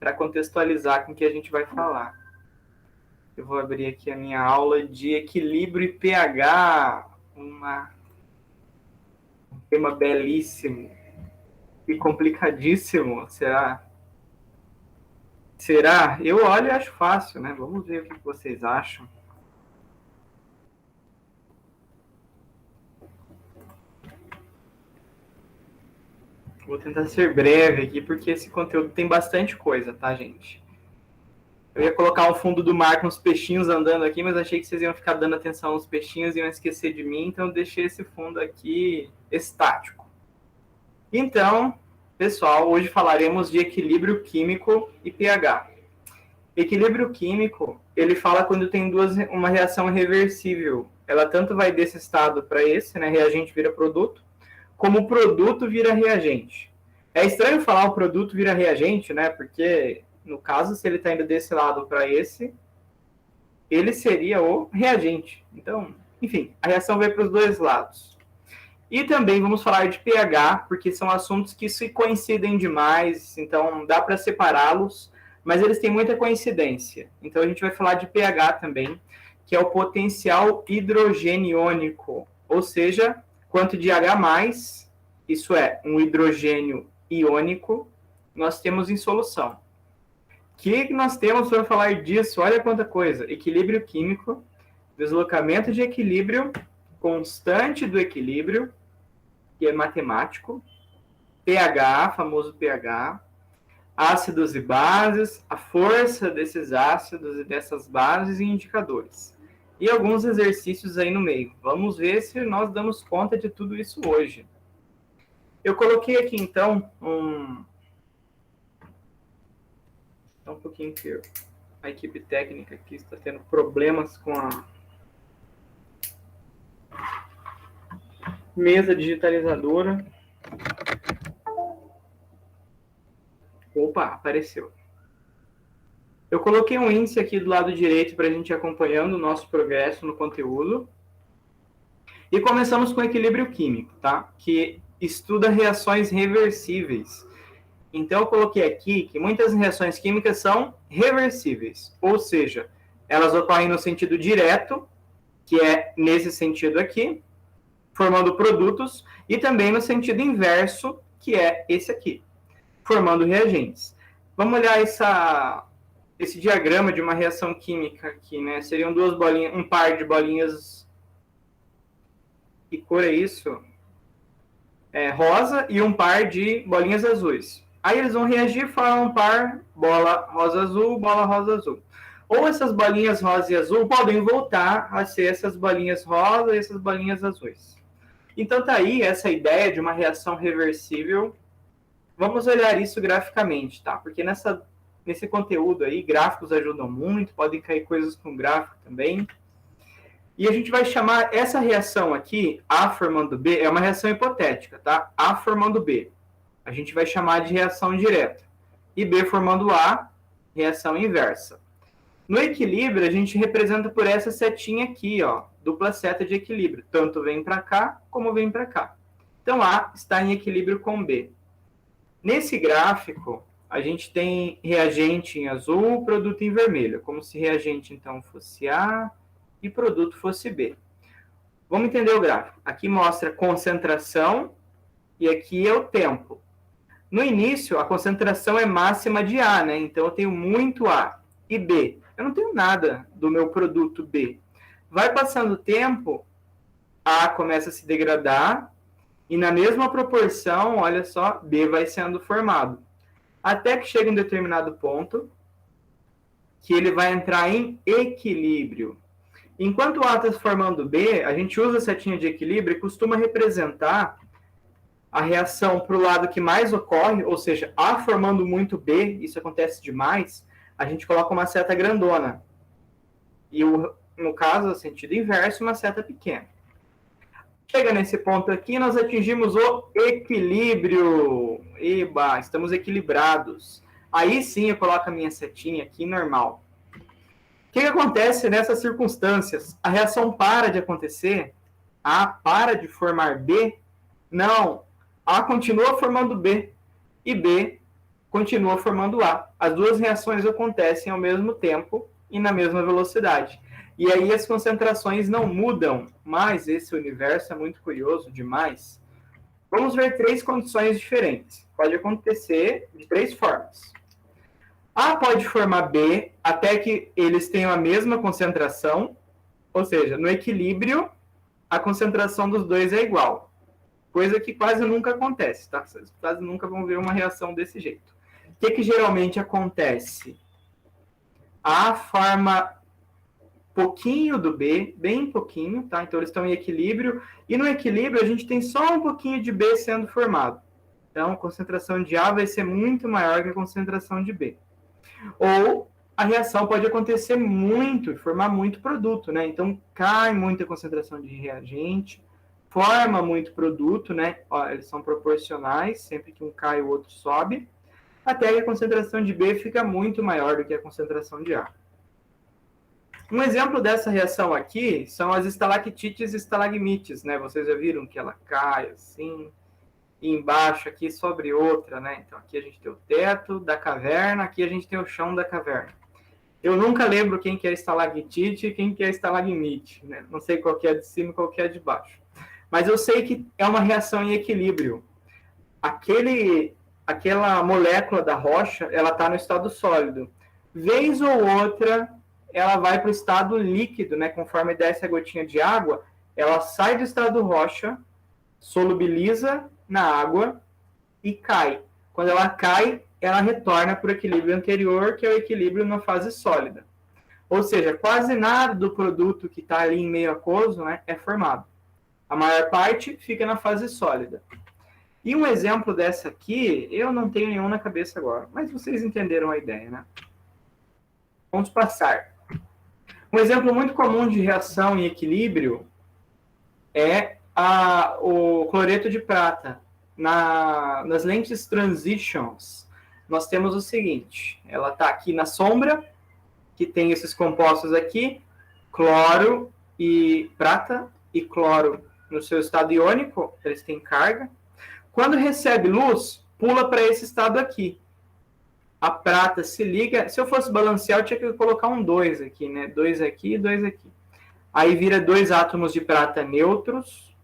para contextualizar com o que a gente vai falar. Eu vou abrir aqui a minha aula de equilíbrio e pH, um tema belíssimo e complicadíssimo, será? Será? Eu olho e acho fácil, né? Vamos ver o que vocês acham. Vou tentar ser breve aqui, porque esse conteúdo tem bastante coisa, tá, gente? Eu ia colocar um fundo do mar com os peixinhos andando aqui, mas achei que vocês iam ficar dando atenção aos peixinhos e iam esquecer de mim, então eu deixei esse fundo aqui estático. Então, pessoal, hoje falaremos de equilíbrio químico e pH. Equilíbrio químico, ele fala quando tem uma reação reversível. Ela tanto vai desse estado para esse, né, reagente vira produto, como o produto vira reagente. É estranho falar o produto vira reagente, né, porque no caso, se ele está indo desse lado para esse, ele seria o reagente. Então, enfim, a reação vai para os dois lados. E também vamos falar de pH, porque são assuntos que se coincidem demais, então dá para separá-los, mas eles têm muita coincidência. Então a gente vai falar de pH também, que é o potencial hidrogeniônico, ou seja, quanto de H+, isso é, um hidrogênio iônico, nós temos em solução. O que nós temos para falar disso? Olha quanta coisa. Equilíbrio químico, deslocamento de equilíbrio, constante do equilíbrio, que é matemático, pH, famoso pH, ácidos e bases, a força desses ácidos e dessas bases e indicadores. E alguns exercícios aí no meio. Vamos ver se nós damos conta de tudo isso hoje. Eu coloquei aqui, então, um pouquinho que a equipe técnica aqui está tendo problemas com a mesa digitalizadora. Opa, apareceu. Eu coloquei um índice aqui do lado direito para a gente ir acompanhando o nosso progresso no conteúdo. E começamos com equilíbrio químico, tá? Que estuda reações reversíveis. Então, eu coloquei aqui que muitas reações químicas são reversíveis, ou seja, elas ocorrem no sentido direto, que é nesse sentido aqui, formando produtos, e também no sentido inverso, que é esse aqui, formando reagentes. Vamos olhar esse diagrama de uma reação química aqui, né? Seriam duas bolinhas, um par de bolinhas. Que cor é isso? É rosa e um par de bolinhas azuis. Aí eles vão reagir e formam um par bola rosa-azul, bola rosa-azul. Ou essas bolinhas rosa e azul podem voltar a ser essas bolinhas rosa e essas bolinhas azuis. Então tá aí essa ideia de uma reação reversível. Vamos olhar isso graficamente, tá? Porque nesse conteúdo aí, gráficos ajudam muito, podem cair coisas com gráfico também. E a gente vai chamar essa reação aqui, A formando B, é uma reação hipotética, tá? A formando B. A gente vai chamar de reação direta. E B formando A, reação inversa. No equilíbrio, a gente representa por essa setinha aqui, ó, dupla seta de equilíbrio. Tanto vem para cá, como vem para cá. Então, A está em equilíbrio com B. Nesse gráfico, a gente tem reagente em azul, produto em vermelho. Como se reagente, então, fosse A e produto fosse B. Vamos entender o gráfico. Aqui mostra concentração e aqui é o tempo. No início, a concentração é máxima de A, né? Então, eu tenho muito A. E B, eu não tenho nada do meu produto B. Vai passando o tempo, A começa a se degradar e na mesma proporção, olha só, B vai sendo formado. Até que chega um determinado ponto que ele vai entrar em equilíbrio. Enquanto o A está formando B, a gente usa a setinha de equilíbrio e costuma representar a reação para o lado que mais ocorre, ou seja, A formando muito B, isso acontece demais, a gente coloca uma seta grandona. E, no caso, no sentido inverso, uma seta pequena. Chega nesse ponto aqui, nós atingimos o equilíbrio. Eba, estamos equilibrados. Aí sim eu coloco a minha setinha aqui normal. O que acontece nessas circunstâncias? A reação para de acontecer? A para de formar B? Não. A continua formando B. E B continua formando A. As duas reações acontecem ao mesmo tempo e na mesma velocidade. E aí as concentrações não mudam, mas esse universo é muito curioso demais. Vamos ver 3 condições diferentes. Pode acontecer de 3 formas. A pode formar B até que eles tenham a mesma concentração, ou seja, no equilíbrio, a concentração dos dois é igual. Coisa que quase nunca acontece, tá? Vocês quase nunca vão ver uma reação desse jeito. O que geralmente acontece? A forma pouquinho do B, bem pouquinho, tá? Então eles estão em equilíbrio, e no equilíbrio a gente tem só um pouquinho de B sendo formado. Então a concentração de A vai ser muito maior que a concentração de B. Ou a reação pode acontecer muito, formar muito produto, né? Então cai muita concentração de reagente, forma muito produto, né? Ó, eles são proporcionais, sempre que um cai o outro sobe, até que a concentração de B fica muito maior do que a concentração de A. Um exemplo dessa reação aqui são as estalactites e estalagmites, né? Vocês já viram que ela cai assim, e embaixo aqui sobre outra, né? Então aqui a gente tem o teto da caverna, aqui a gente tem o chão da caverna. Eu nunca lembro quem que é estalactite e quem que é estalagmite, né? Não sei qual que é de cima e qual que é de baixo. Mas eu sei que é uma reação em equilíbrio. Aquela molécula da rocha, ela está no estado sólido. Vez ou outra, ela vai para o estado líquido, né? Conforme desce a gotinha de água, ela sai do estado rocha, solubiliza na água e cai. Quando ela cai, ela retorna para o equilíbrio anterior, que é o equilíbrio na fase sólida. Ou seja, quase nada do produto que está ali em meio aquoso, né, é formado. A maior parte fica na fase sólida. E um exemplo dessa aqui, eu não tenho nenhum na cabeça agora, mas vocês entenderam a ideia, né? Vamos passar. Um exemplo muito comum de reação em equilíbrio é o cloreto de prata. Nas lentes transitions, nós temos o seguinte, ela está aqui na sombra, que tem esses compostos aqui, cloro e prata e cloro no seu estado iônico, eles têm carga. Quando recebe luz, pula para esse estado aqui. A prata se liga, se eu fosse balancear, eu tinha que colocar um 2 aqui, né? 2 aqui e 2 aqui. Aí vira 2 átomos de prata neutros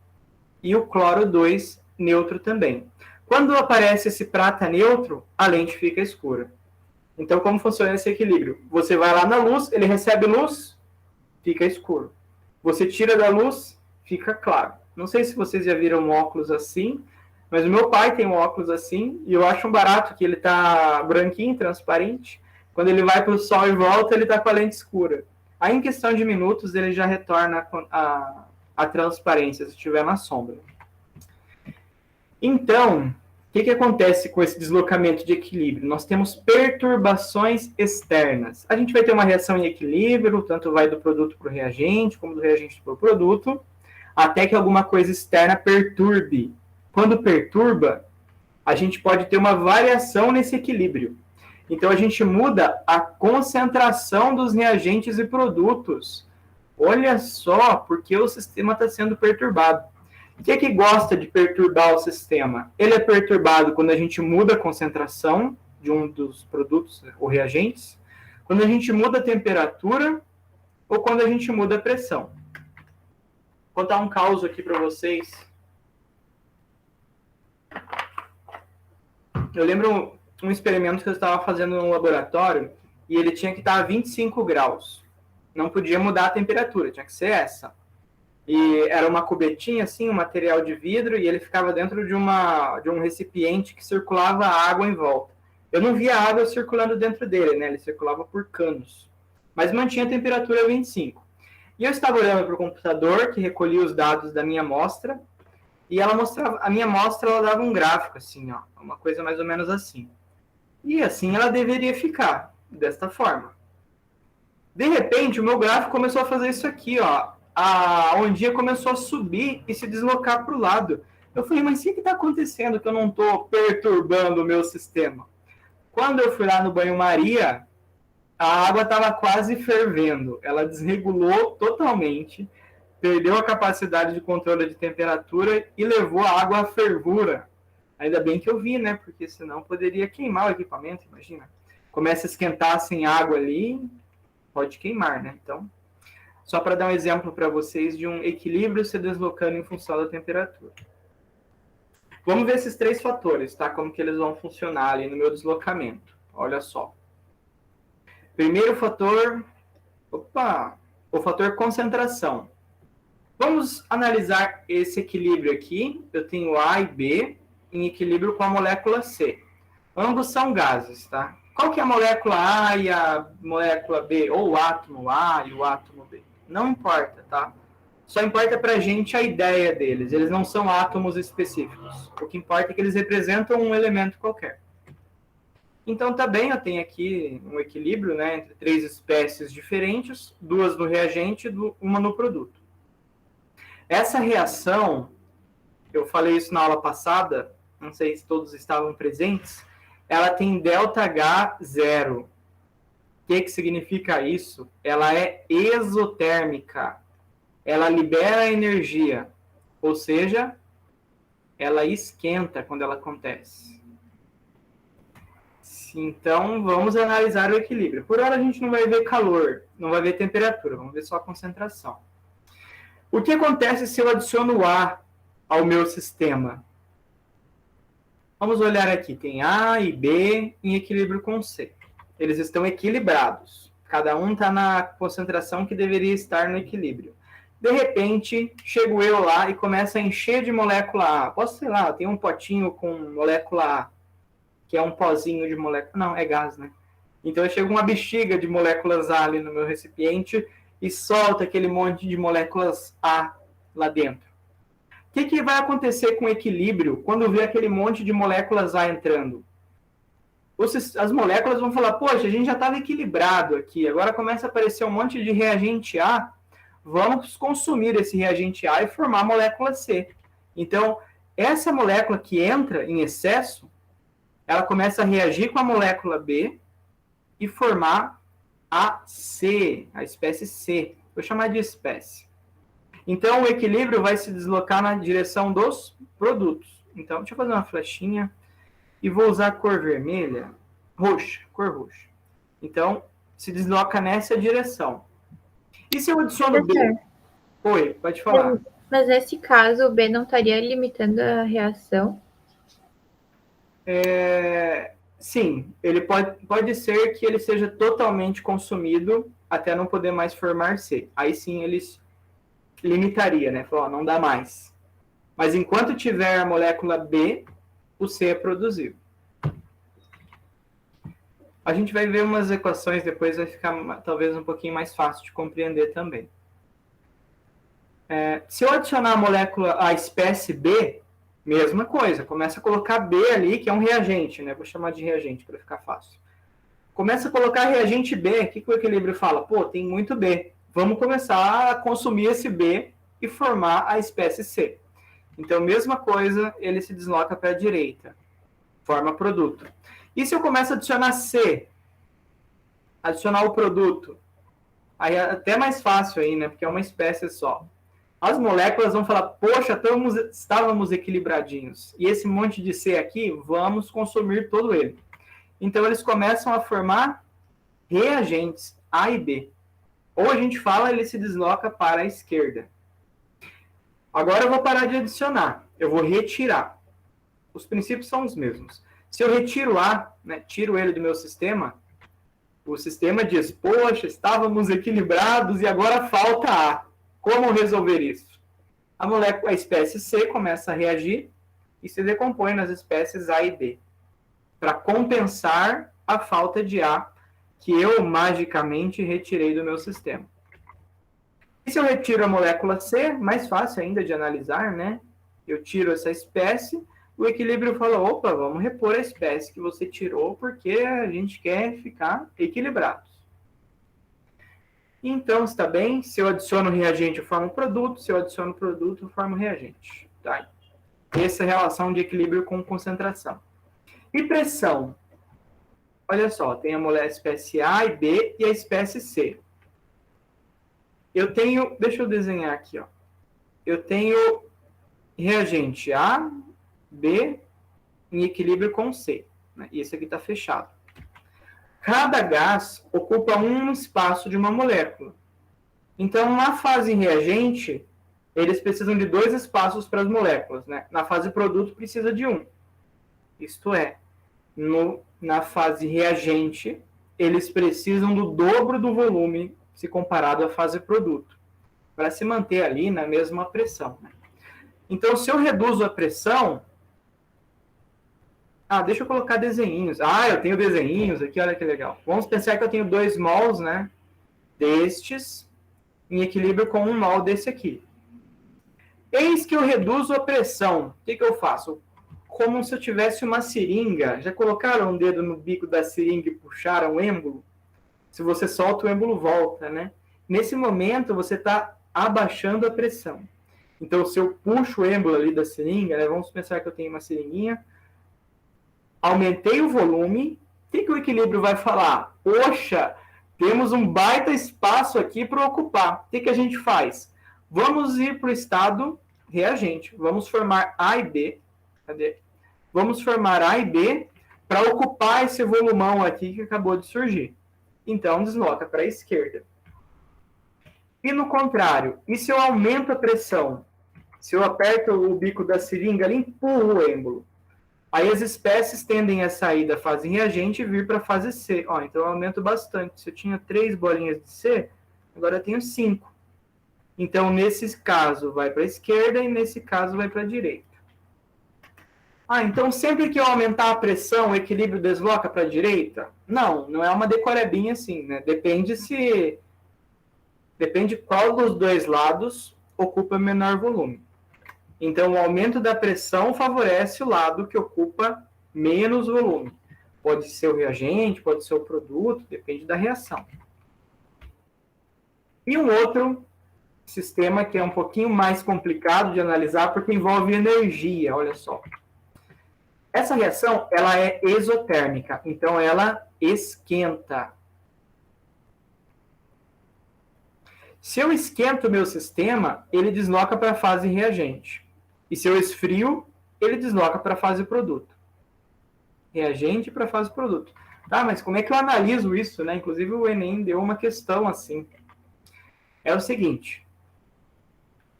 e o cloro 2 neutro também. Quando aparece esse prata neutro, a lente fica escura. Então, como funciona esse equilíbrio? Você vai lá na luz, ele recebe luz, fica escuro. Você tira da luz, fica claro. Não sei se vocês já viram um óculos assim, mas o meu pai tem um óculos assim, e eu acho um barato que ele tá branquinho, transparente. Quando ele vai para o sol e volta, ele tá com a lente escura. Aí, em questão de minutos, ele já retorna a transparência, se estiver na sombra. Então, o que acontece com esse deslocamento de equilíbrio? Nós temos perturbações externas. A gente vai ter uma reação em equilíbrio, tanto vai do produto para o reagente, como do reagente para o produto, até que alguma coisa externa perturbe. Quando perturba, a gente pode ter uma variação nesse equilíbrio. Então, a gente muda a concentração dos reagentes e produtos. Olha só, porque o sistema está sendo perturbado. O que gosta de perturbar o sistema? Ele é perturbado quando a gente muda a concentração de um dos produtos ou reagentes, quando a gente muda a temperatura ou quando a gente muda a pressão. Vou contar um caso aqui para vocês. Eu lembro um experimento que eu estava fazendo no laboratório e ele tinha que estar a 25 graus. Não podia mudar a temperatura, tinha que ser essa. E era uma cubetinha, assim, um material de vidro, e ele ficava dentro de um recipiente que circulava água em volta. Eu não via água circulando dentro dele, né? Ele circulava por canos. Mas mantinha a temperatura 25. E eu estava olhando para o computador, que recolhia os dados da minha amostra, e ela mostrava, a minha amostra, ela dava um gráfico, assim, ó, uma coisa mais ou menos assim. E assim ela deveria ficar, desta forma. De repente, o meu gráfico começou a fazer isso aqui, ó. A ondinha começou a subir e se deslocar para o lado. Eu falei, mas o que está acontecendo que eu não estou perturbando o meu sistema? Quando eu fui lá no banho-maria, a água estava quase fervendo. Ela desregulou totalmente, perdeu a capacidade de controle de temperatura e levou a água à fervura. Ainda bem que eu vi, né? Porque senão poderia queimar o equipamento, imagina. Começa a esquentar sem água ali, pode queimar, né? Então, só para dar um exemplo para vocês de um equilíbrio se deslocando em função da temperatura. Vamos ver esses 3 fatores, tá? Como que eles vão funcionar ali no meu deslocamento. Olha só. Primeiro fator, o fator concentração. Vamos analisar esse equilíbrio aqui. Eu tenho A e B em equilíbrio com a molécula C. Ambos são gases, tá? Qual que é a molécula A e a molécula B? Ou o átomo A e o átomo B? Não importa, tá? Só importa pra gente a ideia deles. Eles não são átomos específicos. O que importa é que eles representam um elemento qualquer. Então, tá bem, eu tenho aqui um equilíbrio, né, entre 3 espécies diferentes, 2 no reagente e uma no produto. Essa reação, eu falei isso na aula passada, não sei se todos estavam presentes, ela tem ΔH0. O que significa isso? Ela é exotérmica. Ela libera energia, ou seja, ela esquenta quando ela acontece. Então, vamos analisar o equilíbrio. Por hora, a gente não vai ver calor, não vai ver temperatura, vamos ver só a concentração. O que acontece se eu adiciono A ao meu sistema? Vamos olhar aqui, tem A e B em equilíbrio com C. Eles estão equilibrados. Cada um está na concentração que deveria estar no equilíbrio. De repente, chego eu lá e começo a encher de molécula A. Posso, sei lá, tem um potinho com molécula A, que é um pozinho de molécula... Não, é gás, né? Então, eu chego uma bexiga de moléculas A ali no meu recipiente e solta aquele monte de moléculas A lá dentro. O que vai acontecer com o equilíbrio quando vê aquele monte de moléculas A entrando? As moléculas vão falar, poxa, a gente já estava equilibrado aqui, agora começa a aparecer um monte de reagente A, vamos consumir esse reagente A e formar a molécula C. Então, essa molécula que entra em excesso, ela começa a reagir com a molécula B e formar a C, a espécie C. Vou chamar de espécie. Então, o equilíbrio vai se deslocar na direção dos produtos. Então, deixa eu fazer uma flechinha e vou usar a cor vermelha, roxa, cor roxa. Então, se desloca nessa direção. E se eu adiciono B? Oi, pode falar. Mas nesse caso, o B não estaria limitando a reação? Sim, ele pode ser que ele seja totalmente consumido até não poder mais formar C. Aí sim eles limitaria, né? Falou, não dá mais. Mas enquanto tiver a molécula B, o C é produzido. A gente vai ver umas equações, depois vai ficar talvez um pouquinho mais fácil de compreender também. Se eu adicionar a molécula, a espécie B, mesma coisa, começa a colocar B ali, que é um reagente, né? Vou chamar de reagente para ficar fácil. Começa a colocar reagente B, o que o equilíbrio fala? Pô, tem muito B. Vamos começar a consumir esse B e formar a espécie C. Então, mesma coisa, ele se desloca para a direita, forma produto. E se eu começo a adicionar C, adicionar o produto, aí é até mais fácil aí, né? Porque é uma espécie só. As moléculas vão falar, poxa, estávamos equilibradinhos. E esse monte de C aqui, vamos consumir todo ele. Então, eles começam a formar reagentes A e B. Ou a gente fala, ele se desloca para a esquerda. Agora eu vou parar de adicionar. Eu vou retirar. Os princípios são os mesmos. Se eu retiro A, né, tiro ele do meu sistema, o sistema diz, poxa, estávamos equilibrados e agora falta A. Como resolver isso? A espécie C começa a reagir e se decompõe nas espécies A e B, para compensar a falta de A que eu magicamente retirei do meu sistema. E se eu retiro a molécula C, mais fácil ainda de analisar, né? Eu tiro essa espécie, o equilíbrio fala, opa, vamos repor a espécie que você tirou, porque a gente quer ficar equilibrados. Então, está bem? Se eu adiciono reagente, eu formo produto. Se eu adiciono produto, eu formo reagente. Tá? Essa é a relação de equilíbrio com concentração. E pressão? Olha só, tem a espécie A e B e a espécie C. Eu tenho, deixa eu desenhar aqui, ó. Eu tenho reagente A, B em equilíbrio com C. Né? E esse aqui está fechado. Cada gás ocupa um espaço de uma molécula. Então, na fase reagente, eles precisam de 2 espaços para as moléculas. Né? Na fase produto, precisa de 1. Isto é, na fase reagente, eles precisam do dobro do volume se comparado à fase produto, para se manter ali na mesma pressão. Né? Então, se eu reduzo a pressão... deixa eu colocar desenhinhos. Eu tenho desenhinhos aqui, olha que legal. Vamos pensar que eu tenho 2 mols, né, destes, em equilíbrio com 1 mol desse aqui. Eis que eu reduzo a pressão. O que eu faço? Como se eu tivesse uma seringa. Já colocaram um dedo no bico da seringa e puxaram o êmbolo? Se você solta, o êmbolo volta, né? Nesse momento, você está abaixando a pressão. Então, se eu puxo o êmbolo ali da seringa, né, vamos pensar que eu tenho uma seringuinha, aumentei o volume, o que o equilíbrio vai falar? Poxa, temos um baita espaço aqui para ocupar. O que a gente faz? Vamos ir para o estado reagente. Vamos formar A e B. Cadê? Vamos formar A e B para ocupar esse volumão aqui que acabou de surgir. Então, desloca para a esquerda. E no contrário, e se eu aumento a pressão? Se eu aperto o bico da seringa, ele empurra o êmbolo. Aí as espécies tendem a sair da fase reagente e vir para a fase C. Então eu aumento bastante. Se eu tinha 3 bolinhas de C, agora eu tenho 5. Então, nesse caso, vai para a esquerda e nesse caso vai para a direita. Então sempre que eu aumentar a pressão, o equilíbrio desloca para a direita? Não é uma decorebinha assim, né? Depende qual dos 2 lados ocupa menor volume. Então, o aumento da pressão favorece o lado que ocupa menos volume. Pode ser o reagente, pode ser o produto, depende da reação. E um outro sistema que é um pouquinho mais complicado de analisar, porque envolve energia, olha só. Essa reação, ela é exotérmica, então ela esquenta. Se eu esquento o meu sistema, ele desloca para a fase reagente. E se eu esfrio, ele desloca para a fase produto. Reagente para a fase produto. Mas como é que eu analiso isso, né? Inclusive o Enem deu uma questão assim. É o seguinte.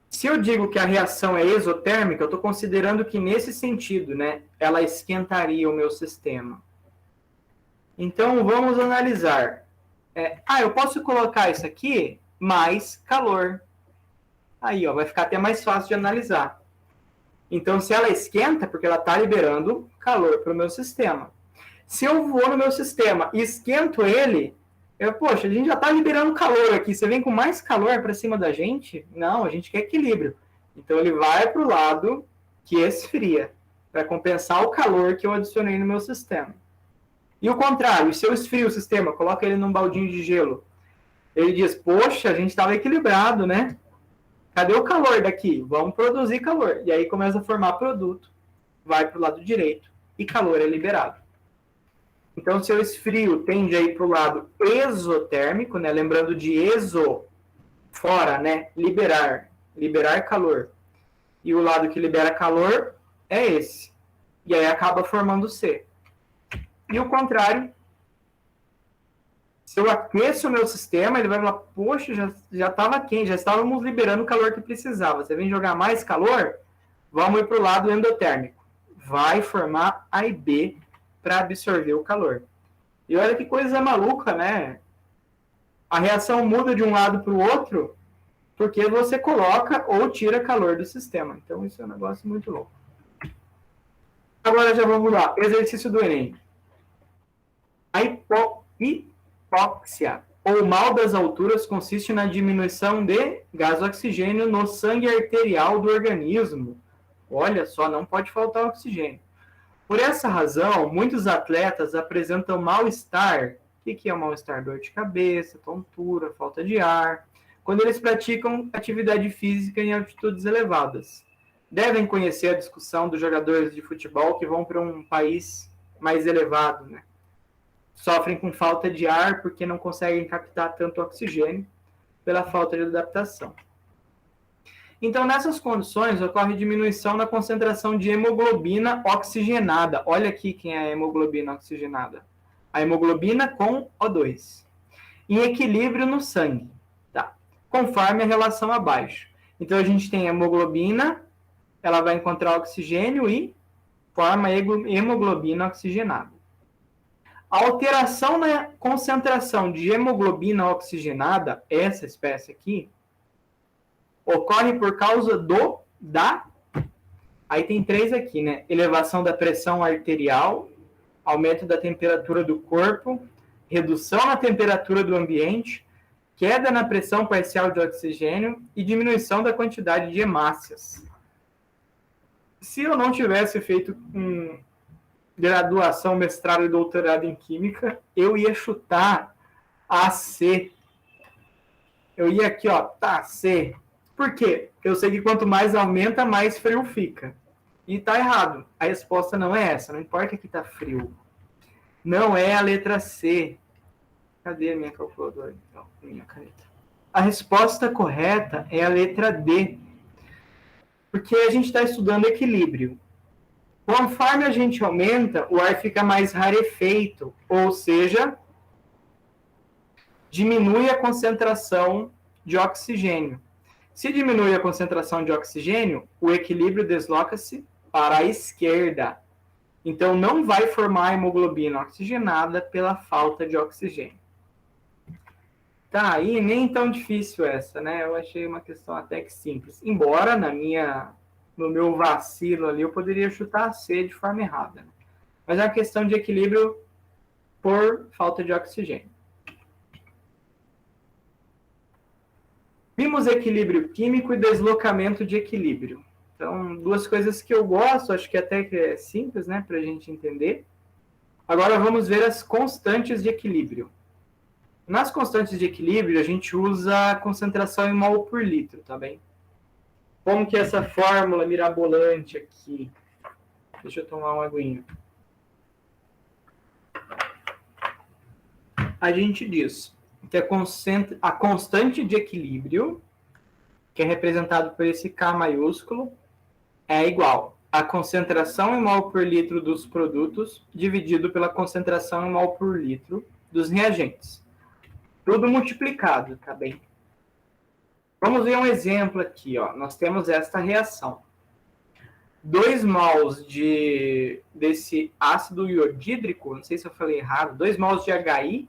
Se eu digo que a reação é exotérmica, eu estou considerando que nesse sentido, né, ela esquentaria o meu sistema. Então, vamos analisar. Eu posso colocar isso aqui mais calor. Aí, vai ficar até mais fácil de analisar. Então, se ela esquenta, porque ela está liberando calor para o meu sistema. Se eu vou no meu sistema e esquento ele, poxa, a gente já está liberando calor aqui, você vem com mais calor para cima da gente? Não, a gente quer equilíbrio. Então, ele vai para o lado que esfria, para compensar o calor que eu adicionei no meu sistema. E o contrário, se eu esfrio o sistema, coloco ele num baldinho de gelo, ele diz, poxa, a gente estava equilibrado, né? Cadê o calor daqui? Vamos produzir calor. E aí começa a formar produto, vai para o lado direito e calor é liberado. Então, se eu esfrio, tende a ir para o lado exotérmico, né? Lembrando de exo, fora, né? Liberar calor. E o lado que libera calor é esse. E aí acaba formando C. E o contrário, se eu aqueço o meu sistema, ele vai falar, poxa, já estava quente, já estávamos liberando o calor que precisava. Você vem jogar mais calor? Vamos ir para o lado endotérmico. Vai formar A e B para absorver o calor. E olha que coisa maluca, né? A reação muda de um lado para o outro porque você coloca ou tira calor do sistema. Então, isso é um negócio muito louco. Agora já vamos lá. Exercício do Enem. A hipóxia, ou mal das alturas, consiste na diminuição de gás oxigênio no sangue arterial do organismo. Olha só, não pode faltar oxigênio. Por essa razão, muitos atletas apresentam mal-estar. O que é o mal-estar? Dor de cabeça, tontura, falta de ar, quando eles praticam atividade física em altitudes elevadas. Devem conhecer a discussão dos jogadores de futebol que vão para um país mais elevado, né? Sofrem com falta de ar porque não conseguem captar tanto oxigênio pela falta de adaptação. Então, nessas condições, ocorre diminuição na concentração de hemoglobina oxigenada. Olha aqui quem é a hemoglobina oxigenada. A hemoglobina com O2. Em equilíbrio no sangue, tá? Conforme a relação abaixo. Então, a gente tem a hemoglobina, ela vai encontrar oxigênio e forma hemoglobina oxigenada. A alteração na concentração de hemoglobina oxigenada, essa espécie aqui, ocorre por causa aí tem 3 aqui, né? Elevação da pressão arterial, aumento da temperatura do corpo, redução na temperatura do ambiente, queda na pressão parcial de oxigênio e diminuição da quantidade de hemácias. Se eu não tivesse feito graduação, mestrado e doutorado em química, eu ia chutar AC. Eu ia aqui, ó, tá, C. Por quê? Eu sei que quanto mais aumenta, mais frio fica. E tá errado. A resposta não é essa. Não importa que tá frio. Não é a letra C. Cadê a minha calculadora? Então, minha caneta. A resposta correta é a letra D. Porque a gente está estudando equilíbrio. Conforme a gente aumenta, o ar fica mais rarefeito, ou seja, diminui a concentração de oxigênio. Se diminui a concentração de oxigênio, o equilíbrio desloca-se para a esquerda. Então, não vai formar hemoglobina oxigenada pela falta de oxigênio. Tá, aí nem tão difícil essa, né? Eu achei uma questão até que simples. Embora, no meu vacilo ali, eu poderia chutar a C de forma errada. Mas é uma questão de equilíbrio por falta de oxigênio. Vimos equilíbrio químico e deslocamento de equilíbrio. Então, 2 coisas que eu gosto, acho que até que é simples, né, para a gente entender. Agora vamos ver as constantes de equilíbrio. Nas constantes de equilíbrio, a gente usa a concentração em mol por litro, tá bem? Como que é essa fórmula mirabolante aqui? Deixa eu tomar uma aguinha. A gente diz que a constante de equilíbrio, que é representado por esse K maiúsculo, é igual a concentração em mol por litro dos produtos dividido pela concentração em mol por litro dos reagentes. Tudo multiplicado, tá bem? Vamos ver um exemplo aqui, ó. Nós temos esta reação. 2 mols desse ácido iodídrico, não sei se eu falei errado, 2 mols de HI,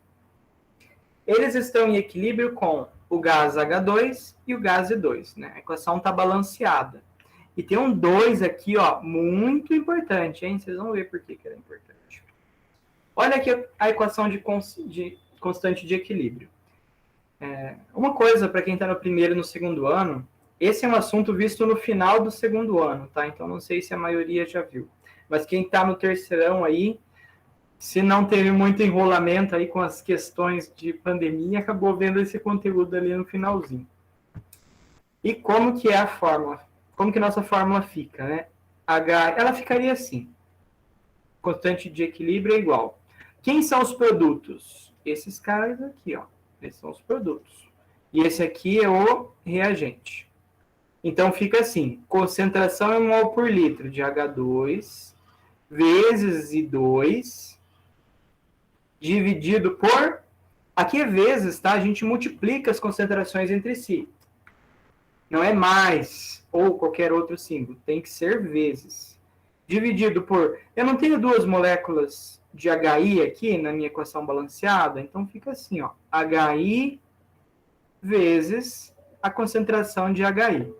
eles estão em equilíbrio com o gás H2 e o gás E2, né? A equação está balanceada. E tem um 2 aqui, ó, muito importante, hein? Vocês vão ver por que era importante. Olha aqui a equação de constante de equilíbrio. Uma coisa, para quem está no primeiro e no segundo ano, esse é um assunto visto no final do segundo ano, tá? Então, não sei se a maioria já viu. Mas quem está no terceirão aí, se não teve muito enrolamento aí com as questões de pandemia, acabou vendo esse conteúdo ali no finalzinho. E como que é a fórmula? Como que nossa fórmula fica, né? Ela ficaria assim. Constante de equilíbrio é igual. Quem são os produtos? Esses caras aqui, ó. Esses são os produtos. E esse aqui é o reagente. Então, fica assim. Concentração em mol por litro de H2 vezes I2 dividido por... Aqui é vezes, tá? A gente multiplica as concentrações entre si. Não é mais ou qualquer outro símbolo. Tem que ser vezes. Dividido por... Eu não tenho 2 moléculas de HI aqui na minha equação balanceada, então fica assim, ó. HI vezes a concentração de HI.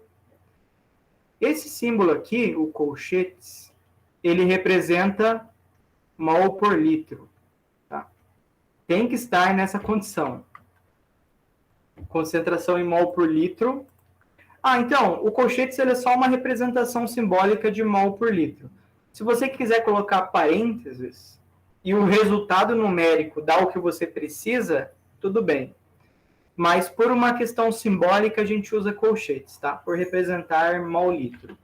Esse símbolo aqui, o colchetes, ele representa mol por litro. Tá? Tem que estar nessa condição. Concentração em mol por litro. Então, o colchetes ele é só uma representação simbólica de mol por litro. Se você quiser colocar parênteses e o resultado numérico dá o que você precisa, tudo bem. Mas por uma questão simbólica a gente usa colchetes, tá? Por representar mol litro.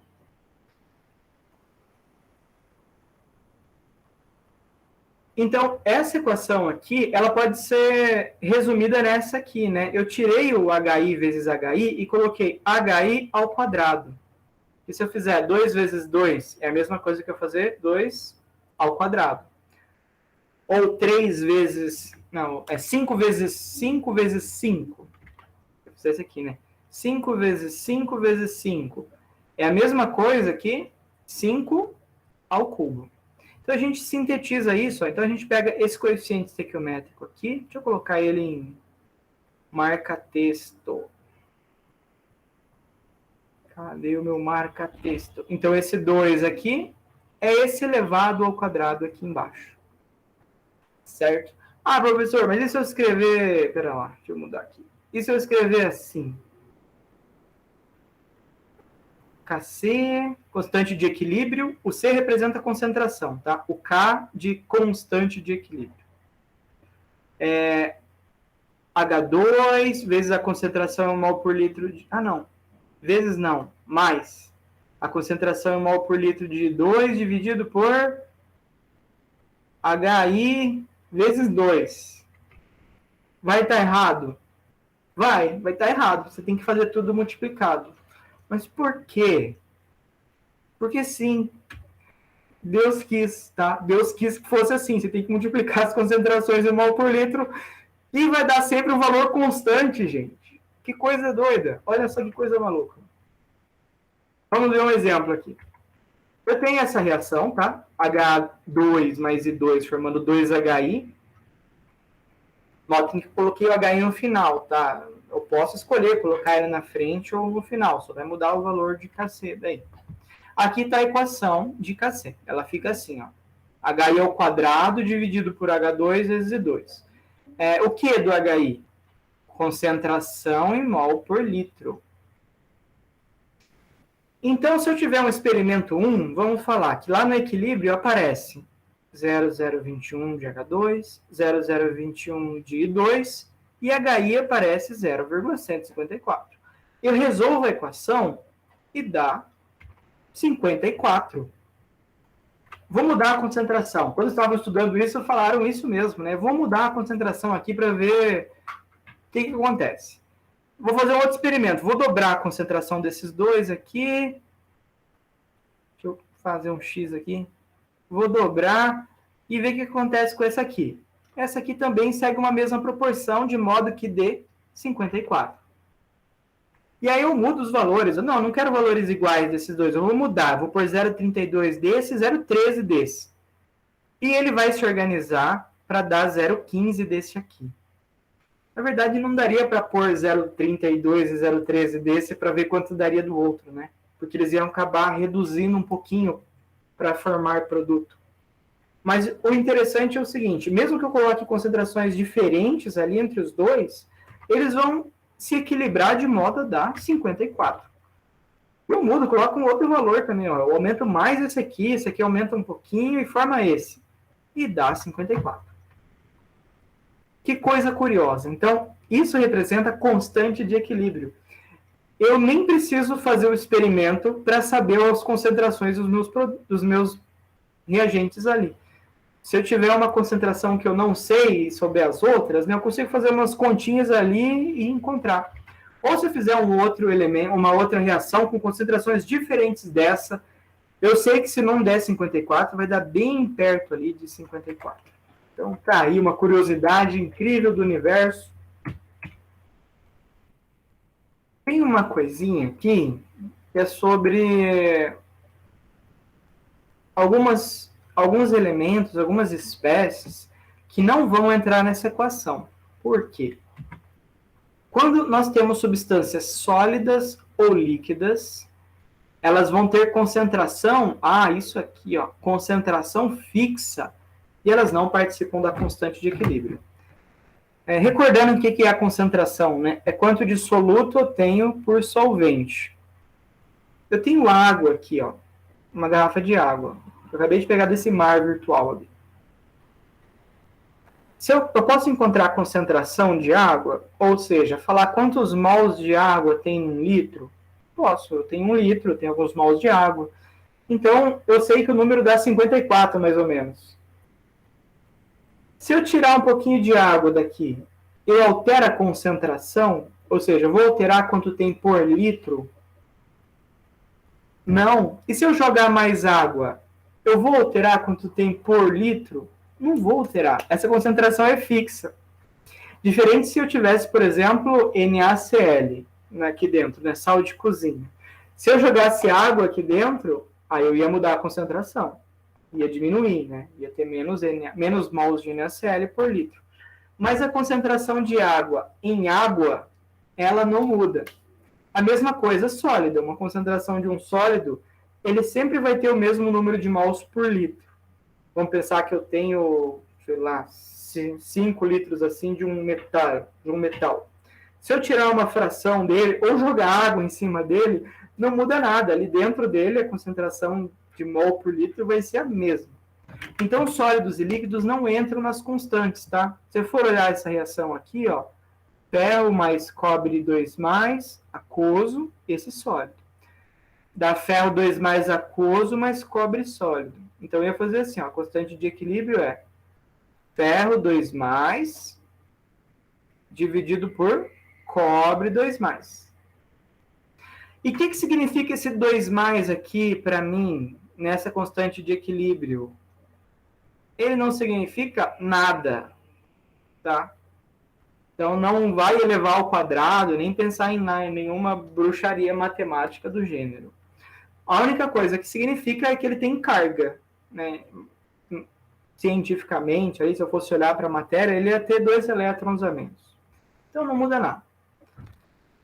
Então, essa equação aqui, ela pode ser resumida nessa aqui, né? Eu tirei o HI vezes HI e coloquei HI ao quadrado. E se eu fizer 2 vezes 2, é a mesma coisa que eu fazer 2 ao quadrado. Ou 3 vezes... Não, é 5 vezes 5 vezes 5. Eu fiz esse aqui, né? 5 vezes 5 vezes 5. É a mesma coisa que 5 ao cubo. Então, a gente sintetiza isso. Ó. Então, a gente pega esse coeficiente estequiométrico aqui. Deixa eu colocar ele em marca-texto. Cadê o meu marca-texto? Então, esse 2 aqui é esse elevado ao quadrado aqui embaixo. Certo? Ah, professor, mas e se eu escrever... Pera lá, deixa eu mudar aqui. E se eu escrever assim? Kc, constante de equilíbrio. O C representa a concentração, tá? O K de constante de equilíbrio. H2 vezes a concentração em mol por litro de... Ah, não. Vezes não. Mais. A concentração em mol por litro de 2 dividido por HI vezes 2. Vai estar errado? Vai estar errado. Você tem que fazer tudo multiplicado. Mas por quê? Porque sim. Deus quis, tá? Deus quis que fosse assim. Você tem que multiplicar as concentrações em mol por litro e vai dar sempre um valor constante, gente. Que coisa doida. Olha só que coisa maluca. Vamos ver um exemplo aqui. Eu tenho essa reação, tá? H2 mais I2 formando 2HI. Notem que eu coloquei o HI no final, tá? Eu posso escolher colocar ele na frente ou no final. Só vai mudar o valor de Kc daí. Aqui está a equação de Kc. Ela fica assim, ó. HI ao quadrado dividido por H2 vezes I2. O que do HI? Concentração em mol por litro. Então, se eu tiver um experimento 1, vamos falar que lá no equilíbrio aparece 0,021 de H2, 0,021 de I2 e HI aparece 0,154. Eu resolvo a equação e dá 54. Vou mudar a concentração. Quando estavam estudando isso, falaram isso mesmo, né? Vou mudar a concentração aqui para ver o que acontece. Vou fazer um outro experimento. Vou dobrar a concentração desses dois aqui. Deixa eu fazer um X aqui. Vou dobrar e ver o que acontece com essa aqui. Essa aqui também segue uma mesma proporção, de modo que dê 54. E aí eu mudo os valores. Não quero valores iguais desses dois. Eu vou mudar. Vou pôr 0,32 desse e 0,13 desse. E ele vai se organizar para dar 0,15 desse aqui. Na verdade, não daria para pôr 0,32 e 0,13 desse para ver quanto daria do outro, né? Porque eles iam acabar reduzindo um pouquinho para formar produto. Mas o interessante é o seguinte, mesmo que eu coloque concentrações diferentes ali entre os dois, eles vão se equilibrar de modo a dar 54. Eu mudo, coloco um outro valor também, ó. Eu aumento mais esse aqui aumenta um pouquinho e forma esse. E dá 54. Que coisa curiosa. Então, isso representa constante de equilíbrio. Eu nem preciso fazer o experimento para saber as concentrações dos meus reagentes ali. Se eu tiver uma concentração que eu não sei e souber as outras, né, eu consigo fazer umas continhas ali e encontrar. Ou se eu fizer um outro elemento, uma outra reação com concentrações diferentes dessa, eu sei que se não der 54, vai dar bem perto ali de 54. Então, tá aí uma curiosidade incrível do universo. Tem uma coisinha aqui que é sobre alguns elementos, algumas espécies que não vão entrar nessa equação. Por quê? Quando nós temos substâncias sólidas ou líquidas, elas vão ter concentração, isso aqui, ó, concentração fixa, e elas não participam da constante de equilíbrio. Recordando o que é a concentração, né? É quanto de soluto eu tenho por solvente. Eu tenho água aqui, ó, uma garrafa de água. Eu acabei de pegar desse mar virtual ali. Se eu posso encontrar a concentração de água, ou seja, falar quantos mols de água tem em 1 litro? Posso, eu tenho 1 litro, eu tenho alguns mols de água. Então, eu sei que o número dá 54, mais ou menos. Se eu tirar um pouquinho de água daqui, eu altero a concentração? Ou seja, eu vou alterar quanto tem por litro? Não. E se eu jogar mais água, eu vou alterar quanto tem por litro? Não vou alterar. Essa concentração é fixa. Diferente se eu tivesse, por exemplo, NaCl aqui dentro, né? Sal de cozinha. Se eu jogasse água aqui dentro, aí eu ia mudar a concentração. Ia diminuir, né? Ia ter menos mols de NaCl por litro. Mas a concentração de água em água, ela não muda. A mesma coisa sólida. Uma concentração de um sólido, ele sempre vai ter o mesmo número de mols por litro. Vamos pensar que eu tenho, sei lá, 5 litros assim de um metal. Se eu tirar uma fração dele ou jogar água em cima dele, não muda nada. Ali dentro dele, a concentração de mol por litro vai ser a mesma. Então, sólidos e líquidos não entram nas constantes, tá? Se eu for olhar essa reação aqui, ó, ferro mais cobre 2+, aquoso, esse sólido. Dá ferro 2+, aquoso, mais cobre sólido. Então, eu ia fazer assim, ó, a constante de equilíbrio é ferro 2+, dividido por cobre 2+. E o que significa esse 2+ aqui para mim, nessa constante de equilíbrio? Ele não significa nada, tá? Então, não vai elevar ao quadrado, nem pensar em nenhuma bruxaria matemática do gênero. A única coisa que significa é que ele tem carga, né? Cientificamente, aí, se eu fosse olhar para a matéria, ele ia ter 2 elétrons a menos. Então, não muda nada.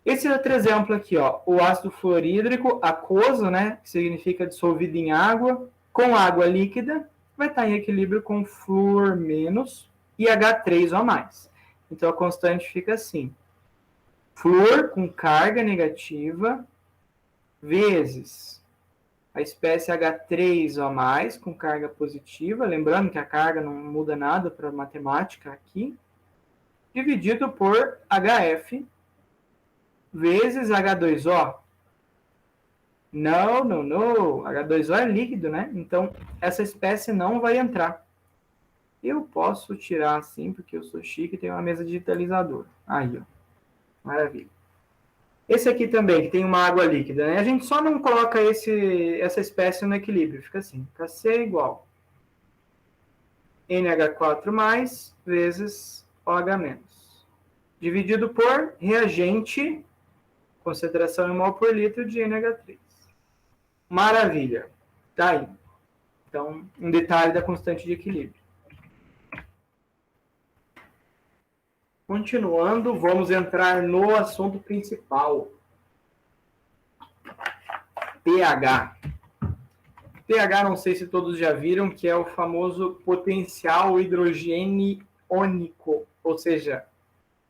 Esse é outro exemplo aqui, ó, o ácido fluorídrico aquoso, né, que significa dissolvido em água, com água líquida, vai estar em equilíbrio com flúor menos e H3O+. Então, a constante fica assim. Flúor com carga negativa vezes a espécie H3O+, com carga positiva, lembrando que a carga não muda nada para a matemática aqui, dividido por HF vezes H2O. Não. H2O é líquido, né? Então, essa espécie não vai entrar. Eu posso tirar assim, porque eu sou chique e tenho uma mesa digitalizadora. Aí, ó. Maravilha. Esse aqui também, que tem uma água líquida, né? A gente só não coloca essa espécie no equilíbrio. Fica assim, Kc igual NH4+, vezes OH-, dividido por reagente, concentração em mol por litro de NH3. Maravilha. Tá aí. Então, um detalhe da constante de equilíbrio. Continuando, vamos entrar no assunto principal. pH. pH, não sei se todos já viram, que é o famoso potencial hidrogênio-iônico, ou seja,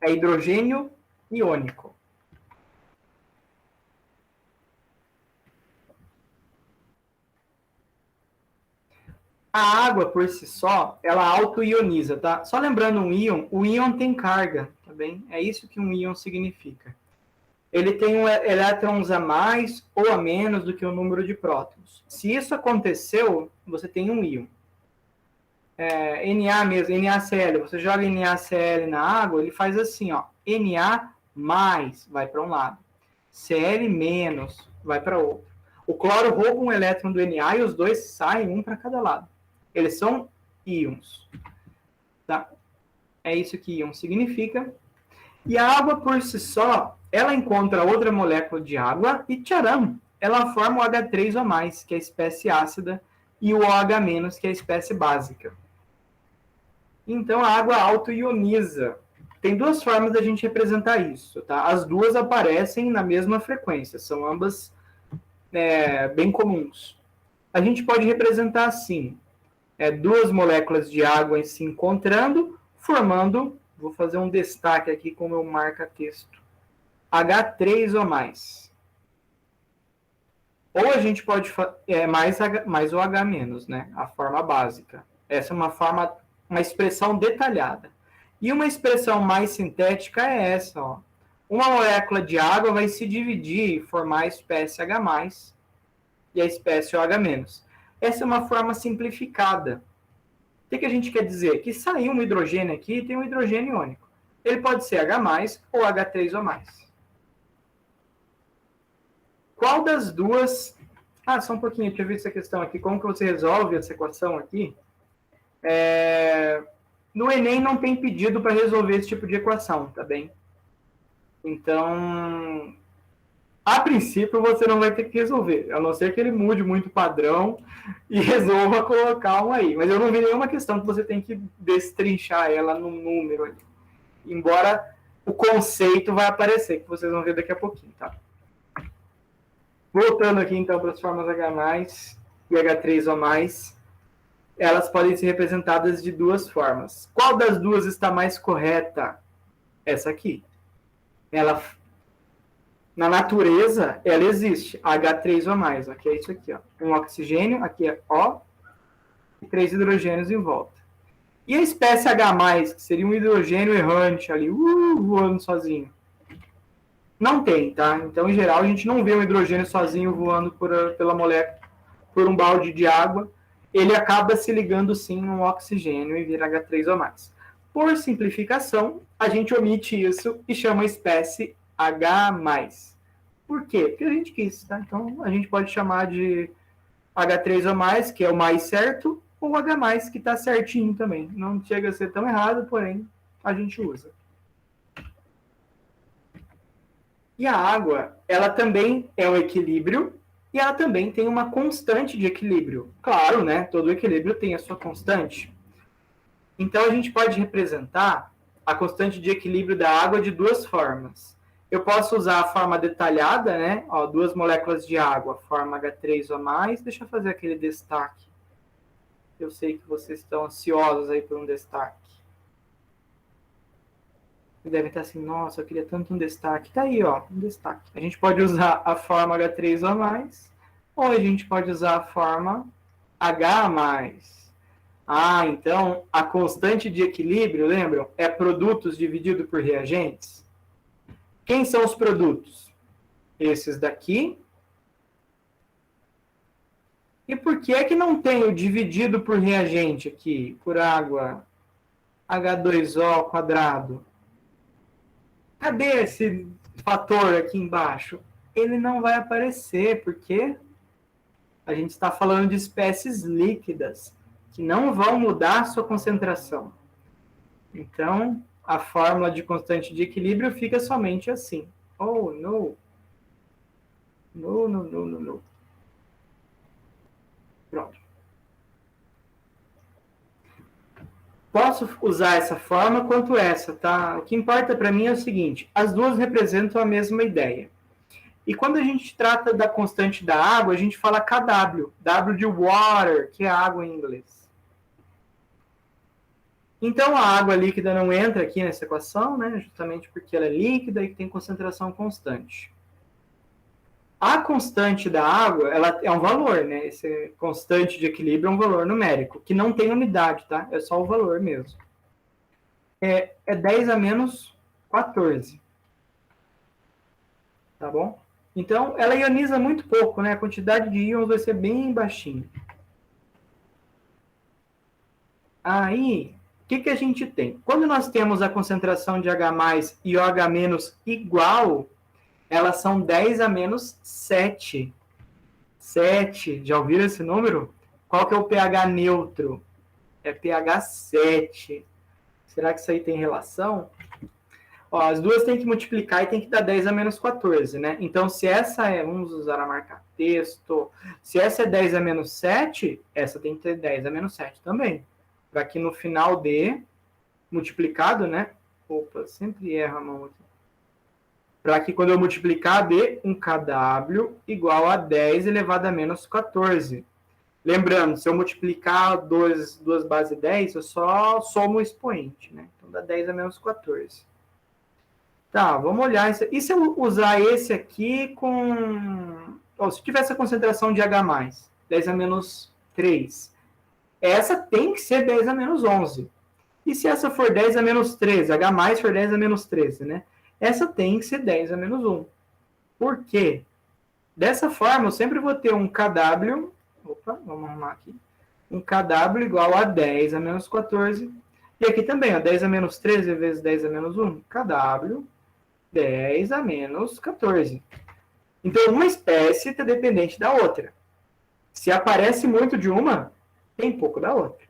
é hidrogênio iônico. A água, por si só, ela auto-ioniza, tá? Só lembrando um íon, o íon tem carga, tá bem? É isso que um íon significa. Ele tem elétrons a mais ou a menos do que o número de prótons. Se isso aconteceu, você tem um íon. Na mesmo, NaCl, você joga NaCl na água, ele faz assim, ó, Na mais vai para um lado, Cl menos vai para outro. O cloro rouba um elétron do Na e os dois saem um para cada lado. Eles são íons. Tá? É isso que íon significa. E a água por si só, ela encontra outra molécula de água e tcharam, ela forma o H3O+, que é a espécie ácida, e o OH-, que é a espécie básica. Então, a água auto-ioniza. Tem duas formas da gente representar isso, tá? As duas aparecem na mesma frequência, são ambas bem comuns. A gente pode representar assim, duas moléculas de água se encontrando, formando, vou fazer um destaque aqui com o meu marca-texto, H3O+. Ou a gente pode mais o H-, né? A forma básica. Essa é uma expressão detalhada. E uma expressão mais sintética é essa, ó. Uma molécula de água vai se dividir e formar a espécie H+, e a espécie OH-. Essa é uma forma simplificada. O que a gente quer dizer? Que saiu um hidrogênio aqui e tem um hidrogênio iônico. Ele pode ser H+, ou H3 ou mais. Qual das duas... Ah, só um pouquinho, deixa eu ver essa questão aqui. Como que você resolve essa equação aqui? No Enem não tem pedido para resolver esse tipo de equação, tá bem? Então, a princípio, você não vai ter que resolver, a não ser que ele mude muito o padrão e resolva colocar um aí. Mas eu não vi nenhuma questão que você tem que destrinchar ela no número ali. Embora o conceito vai aparecer, que vocês vão ver daqui a pouquinho, tá? Voltando aqui, então, para as formas H+, e H3 ou mais, elas podem ser representadas de duas formas. Qual das duas está mais correta? Essa aqui. Ela, na natureza, ela existe, H3 ou mais, aqui é isso aqui, ó. Um oxigênio, aqui é O, e 3 hidrogênios em volta. E a espécie H+, que seria um hidrogênio errante ali, voando sozinho? Não tem, tá? Então, em geral, a gente não vê um hidrogênio sozinho voando pela molécula, por um balde de água. Ele acaba se ligando, sim, no oxigênio e vira H3 ou mais. Por simplificação, a gente omite isso e chama a espécie H+. Por quê? Porque a gente quis, tá? Então, a gente pode chamar de H3 ou mais, que é o mais certo, ou H+, que está certinho também. Não chega a ser tão errado, porém, a gente usa. E a água, ela também é um equilíbrio e ela também tem uma constante de equilíbrio. Claro, né? Todo equilíbrio tem a sua constante. Então, a gente pode representar a constante de equilíbrio da água de duas formas. Eu posso usar a forma detalhada, né? Ó, 2 moléculas de água, forma H3 ou mais. Deixa eu fazer aquele destaque. Eu sei que vocês estão ansiosos aí por um destaque. Devem estar assim, nossa, eu queria tanto um destaque. Tá aí, ó, um destaque. A gente pode usar a forma H3 ou mais, ou a gente pode usar a forma H+. Ah, então, a constante de equilíbrio, lembram? É produtos dividido por reagentes. Quem são os produtos? Esses daqui. E por que é que não tem o dividido por reagente aqui, por água, H2O quadrado? Cadê esse fator aqui embaixo? Ele não vai aparecer, porque a gente está falando de espécies líquidas, que não vão mudar sua concentração. Então, a fórmula de constante de equilíbrio fica somente assim. Oh, no. No, no, no, no, no. Pronto. Posso usar essa forma quanto essa, tá? O que importa para mim é o seguinte, as duas representam a mesma ideia. E quando a gente trata da constante da água, a gente fala KW, W de water, que é água em inglês. Então, a água líquida não entra aqui nessa equação, né? Justamente porque ela é líquida e tem concentração constante. A constante da água, ela é um valor, né? Esse constante de equilíbrio é um valor numérico, que não tem unidade, tá? É só o valor mesmo. É 10 a menos 14. Tá bom? Então, ela ioniza muito pouco, né? A quantidade de íons vai ser bem baixinha. Aí, o que a gente tem? Quando nós temos a concentração de H+, e OH- igual, elas são 10 a menos 7. 7, já ouviram esse número? Qual que é o pH neutro? É pH 7. Será que isso aí tem relação? Ó, as duas tem que multiplicar e tem que dar 10 a menos 14, né? Então, se essa é, vamos usar a marca texto, se essa é 10 a menos 7, essa tem que ter 10 a menos 7 também. Para que no final dê multiplicado, né? Opa, sempre erro a mão aqui. Para que quando eu multiplicar dê um KW igual a 10 elevado a menos 14. Lembrando, se eu multiplicar duas bases 10, eu só somo o expoente, né? Então dá 10 a menos 14. Tá, vamos olhar isso. E se eu usar esse aqui com... Oh, se tivesse a concentração de H+, 10 a menos 3, essa tem que ser 10 a menos 11. E se essa for 10 a menos 13, H+ for 10 a menos 13, né? Essa tem que ser 10 a menos 1. Por quê? Dessa forma, eu sempre vou ter um KW... Opa, vamos arrumar aqui. Um kW igual a 10 a menos 14. E aqui também, ó, 10 a menos 13 vezes 10 a menos 1. kW, 10 a menos 14. Então, uma espécie está dependente da outra. Se aparece muito de uma, tem pouco da outra.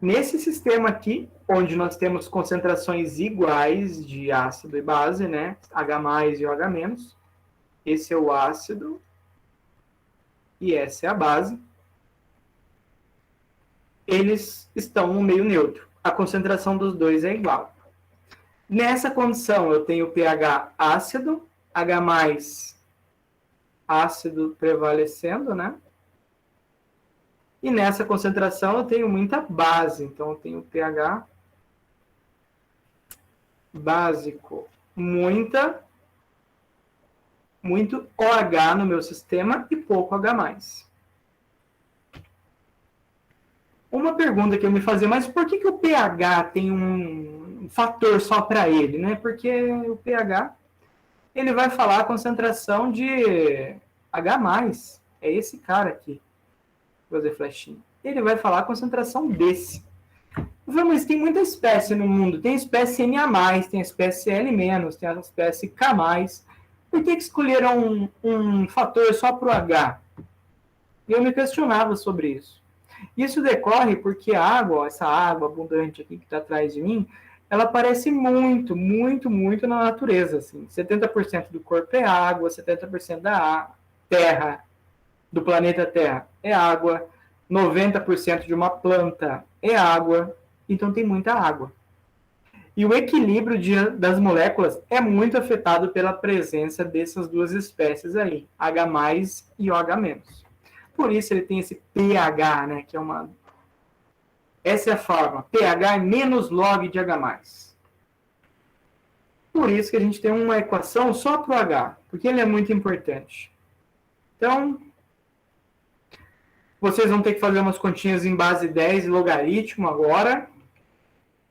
Nesse sistema aqui, onde nós temos concentrações iguais de ácido e base, né? H+, e OH-, esse é o ácido e essa é a base. Eles estão no meio neutro. A concentração dos dois é igual. Nessa condição, eu tenho pH ácido, H+, ácido prevalecendo, né? E nessa concentração eu tenho muita base. Então, eu tenho pH básico. Muito OH no meu sistema e pouco H+. Uma pergunta que eu me fazia, mas por que o pH tem um fator só para ele, né? Porque o pH, ele vai falar a concentração de H+. É esse cara aqui. Vou fazer flechinha. Ele vai falar a concentração desse. Mas tem muita espécie no mundo. Tem espécie Na+, tem espécie L-, tem a espécie K+. Por que escolheram um fator só para o H? E eu me questionava sobre isso. Isso decorre porque a água, essa água abundante aqui que está atrás de mim, ela aparece muito na natureza. Assim. 70% do corpo é água, 70% da terra, do planeta Terra, é água, 90% de uma planta é água, então tem muita água. E o equilíbrio das moléculas é muito afetado pela presença dessas duas espécies aí, H+, e OH-. Por isso ele tem esse pH, né, que é uma... Essa é a forma, pH é menos log de H+. Por isso que a gente tem uma equação só para o H, porque ele é muito importante. Então, vocês vão ter que fazer umas continhas em base 10 e logaritmo agora.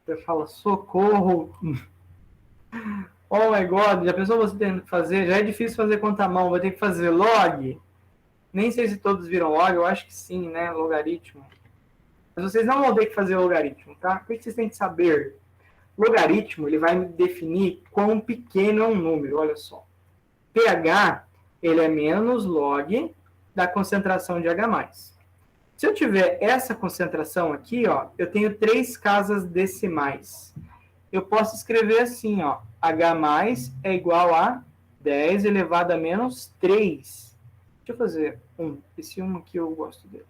Você fala, socorro. Oh my God, já pensou você tendo que fazer? Já é difícil fazer conta à mão, vai ter que fazer log. Nem sei se todos viram log, eu acho que sim, né? Logaritmo. Mas vocês não vão ter que fazer logaritmo, tá? O que vocês têm que saber? Logaritmo, ele vai definir quão pequeno é um número, olha só. pH, ele é menos log da concentração de H+. Se eu tiver essa concentração aqui, ó, eu tenho 3 casas decimais. Eu posso escrever assim, ó, H+ é igual a 10 elevado a menos 3. Deixa eu fazer 1. Esse 1 aqui eu gosto dele.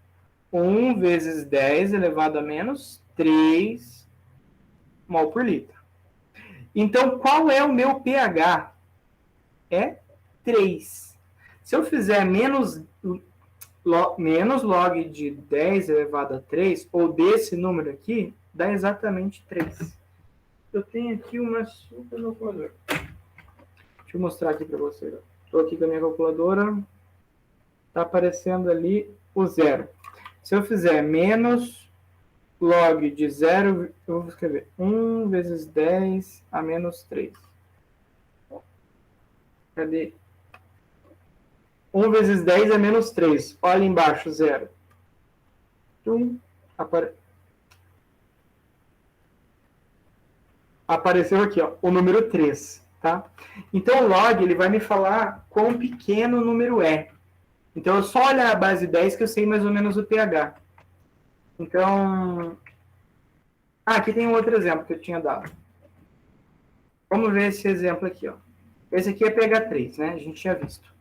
1 vezes 10 elevado a menos 3 mol por litro. Então, qual é o meu pH? É 3. Se eu fizer menos log de 10 elevado a 3, ou desse número aqui, dá exatamente 3. Eu tenho aqui uma super calculadora. Deixa eu mostrar aqui para vocês. Estou aqui com a minha calculadora. Está aparecendo ali o zero. Se eu fizer menos log de 0, eu vou escrever 1 vezes 10 a menos 3. Cadê? 1 vezes 10 é menos 3. Olha embaixo, 0. Apareceu aqui, ó, o número 3. Tá? Então, o log ele vai me falar quão pequeno o número é. Então, eu só olhar a base 10 que eu sei mais ou menos o pH. Então... aqui tem um outro exemplo que eu tinha dado. Vamos ver esse exemplo aqui. Ó. Esse aqui é pH 3, né? A gente tinha visto.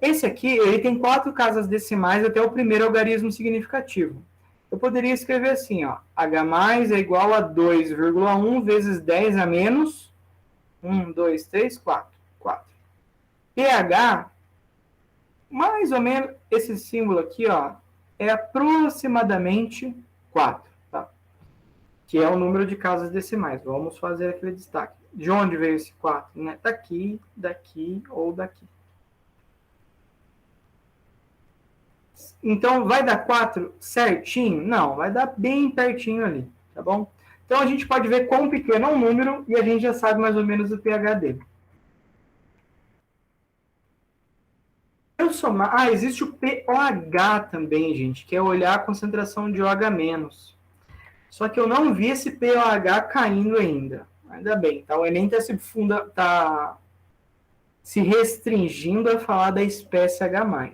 Esse aqui, ele tem 4 casas decimais até o primeiro algarismo significativo. Eu poderia escrever assim, ó, H+ é igual a 2,1 vezes 10 a menos 1, 2, 3, 4. pH, mais ou menos, esse símbolo aqui, ó, é aproximadamente 4, tá? Que é o número de casas decimais. Vamos fazer aquele destaque. De onde veio esse 4? Né? Daqui, daqui ou daqui. Então, vai dar 4 certinho? Não, vai dar bem pertinho ali, tá bom? Então, a gente pode ver quão pequeno é um número e a gente já sabe mais ou menos o pH dele. Se quero somar... Ah, existe o pOH também, gente, que é olhar a concentração de OH-. Só que eu não vi esse pOH caindo ainda. Ainda bem, tá? O Enem tá se restringindo a falar da espécie H+.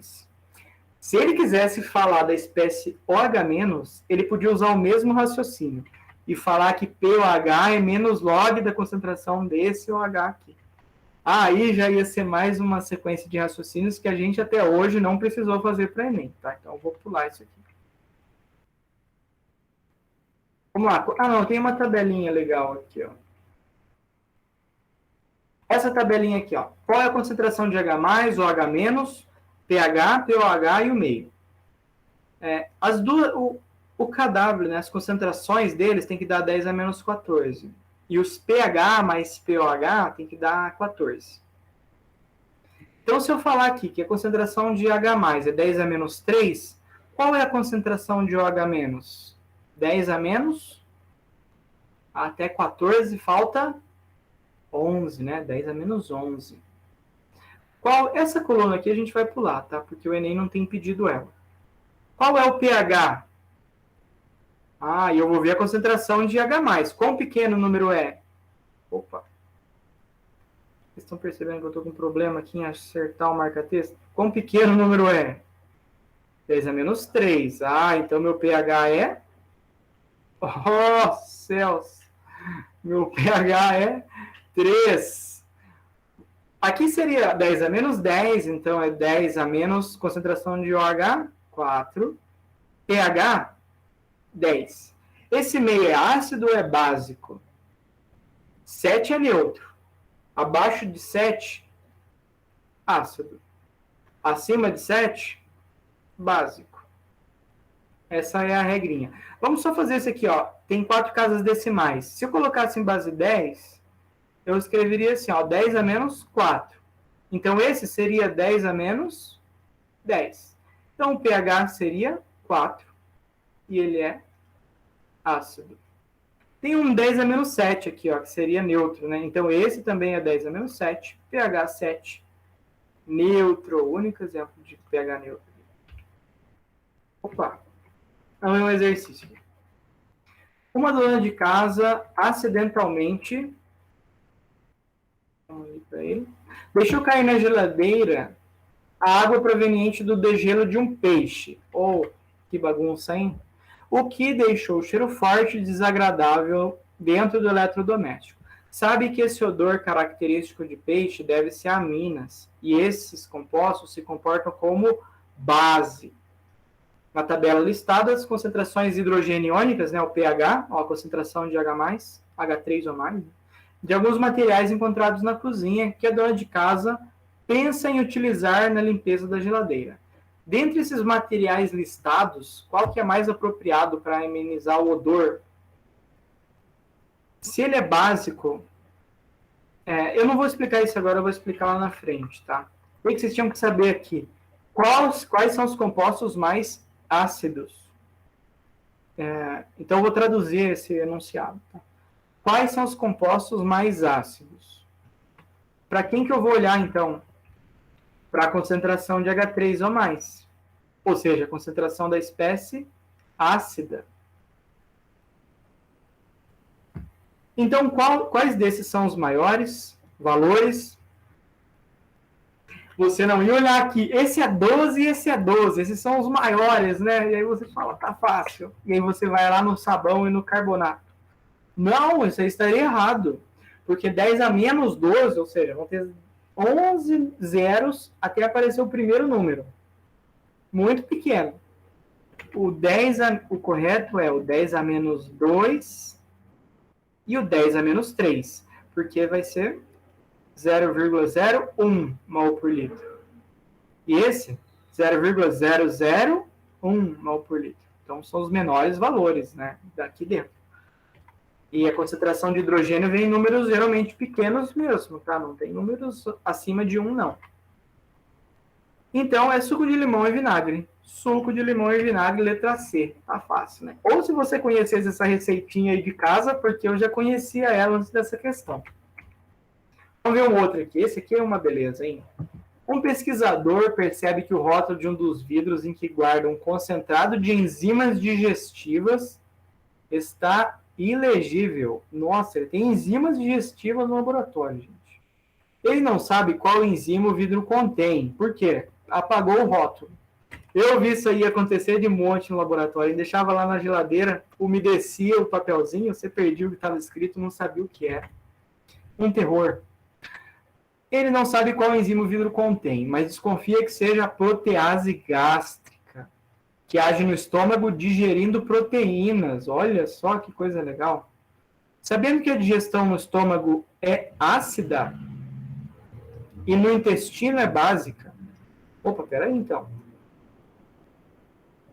Se ele quisesse falar da espécie OH-, ele podia usar o mesmo raciocínio e falar que pOH é menos log da concentração desse OH aqui. Aí já ia ser mais uma sequência de raciocínios que a gente até hoje não precisou fazer para Enem, tá? Então eu vou pular isso aqui. Vamos lá. Ah, não, tem uma tabelinha legal aqui, ó. Essa tabelinha aqui, ó. Qual é a concentração de H+, OH-, pH, pOH e o meio? As duas, o KW, né, as concentrações deles tem que dar 10 a menos 14. E os pH mais pOH tem que dar 14. Então, se eu falar aqui que a concentração de H+ é 10 a menos 3, qual é a concentração de OH-? 10 a menos até 14, falta 11, né? 10 a menos 11. Essa coluna aqui a gente vai pular, tá? Porque o Enem não tem pedido ela. Qual é o pH? Ah, e eu vou ver a concentração de H+. Quão pequeno o número é? Opa. Vocês estão percebendo que eu estou com um problema aqui em acertar o marca-texto? Quão pequeno o número é? 10 a menos 3. Ah, então meu pH é... Oh, céus! Meu pH é 3. Aqui seria 10 a menos 10, então é 10 a menos concentração de OH, 4. pH, 10. Esse meio é ácido ou é básico? 7 é neutro. Abaixo de 7, ácido. Acima de 7, básico. Essa é a regrinha. Vamos só fazer isso aqui, ó. Tem 4 casas decimais. Se eu colocasse em base 10, eu escreveria assim, ó, 10 a menos 4. Então, esse seria 10 a menos 10. Então, o pH seria 4. E ele é ácido. Tem um 10 a menos 7 aqui, ó, que seria neutro, né? Então, esse também é 10 a menos 7. pH 7. Neutro. O único exemplo de pH neutro. Opa. Não é um exercício. Uma dona de casa acidentalmente... Vamos ir para ele. Deixou cair na geladeira a água proveniente do degelo de um peixe. Oh, que bagunça, hein? O que deixou o cheiro forte e desagradável dentro do eletrodoméstico. Sabe que esse odor característico de peixe deve-se a aminas, e esses compostos se comportam como base. Na tabela listada, as concentrações hidrogênio-iônicas, né, o pH, ó, a concentração de H+, H3 ou mais, de alguns materiais encontrados na cozinha que a dona de casa pensa em utilizar na limpeza da geladeira. Dentre esses materiais listados, qual que é mais apropriado para amenizar o odor? Se ele é básico, eu não vou explicar isso agora, eu vou explicar lá na frente, tá? O que vocês tinham que saber aqui? Quais são os compostos mais ácidos? Então, eu vou traduzir esse enunciado. Tá? Quais são os compostos mais ácidos? Para quem que eu vou olhar, então? Para a concentração de H3 ou mais. Ou seja, a concentração da espécie ácida. Então, quais desses são os maiores valores? Você não ia olhar aqui, esse é 12 e esse é 12, esses são os maiores, né? E aí você fala, tá fácil. E aí você vai lá no sabão e no carbonato. Não, isso aí estaria errado. Porque 10 a menos 12, ou seja, vão ter 11 zeros até aparecer o primeiro número. Muito pequeno. O correto é o 10 a menos 2 e o 10 a menos 3. Porque vai ser 0,01 mol por litro. E esse, 0,001 mol por litro. Então, são os menores valores, né, daqui dentro. E a concentração de hidrogênio vem em números geralmente pequenos mesmo, tá? Não tem números acima de 1, não. Então, é suco de limão e vinagre. Suco de limão e vinagre, letra C. Tá fácil, né? Ou se você conhecesse essa receitinha aí de casa, porque eu já conhecia ela antes dessa questão. Vamos ver um outro aqui. Esse aqui é uma beleza, hein? Um pesquisador percebe que o rótulo de um dos vidros em que guarda um concentrado de enzimas digestivas está ilegível. Nossa, ele tem enzimas digestivas no laboratório, gente. Ele não sabe qual enzima o vidro contém. Por quê? Apagou o rótulo. Eu vi isso aí acontecer de monte no laboratório. Deixava lá na geladeira, umedecia o papelzinho, você perdia o que estava escrito, não sabia o que era. Um terror. Ele não sabe qual enzima o vidro contém, mas desconfia que seja a protease gástrica, que age no estômago digerindo proteínas. Olha só que coisa legal. Sabendo que a digestão no estômago é ácida e no intestino é básica. Opa, peraí então.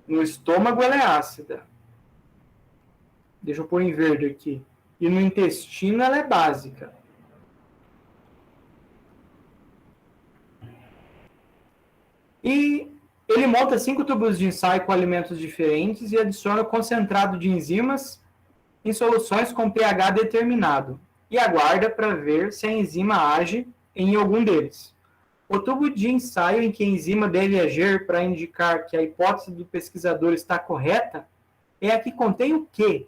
No estômago ela é ácida. Deixa eu pôr em verde aqui. E no intestino ela é básica. E ele monta 5 tubos de ensaio com alimentos diferentes e adiciona concentrado de enzimas em soluções com pH determinado. E aguarda para ver se a enzima age em algum deles. O tubo de ensaio em que a enzima deve agir para indicar que a hipótese do pesquisador está correta é a que contém o quê?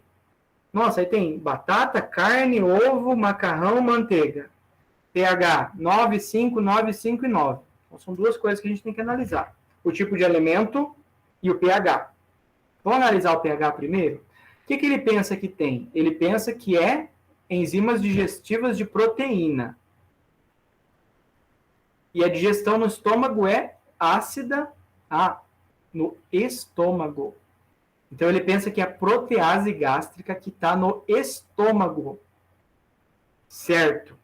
Nossa, aí tem batata, carne, ovo, macarrão, manteiga. pH 9, 5, 9, 5 e 9. Então, são duas coisas que a gente tem que analisar. O tipo de alimento e o pH. Vamos analisar o pH primeiro? O que ele pensa que tem? Ele pensa que é enzimas digestivas de proteína. E a digestão no estômago é ácida. No estômago. Então, ele pensa que é a protease gástrica que está no estômago. Certo.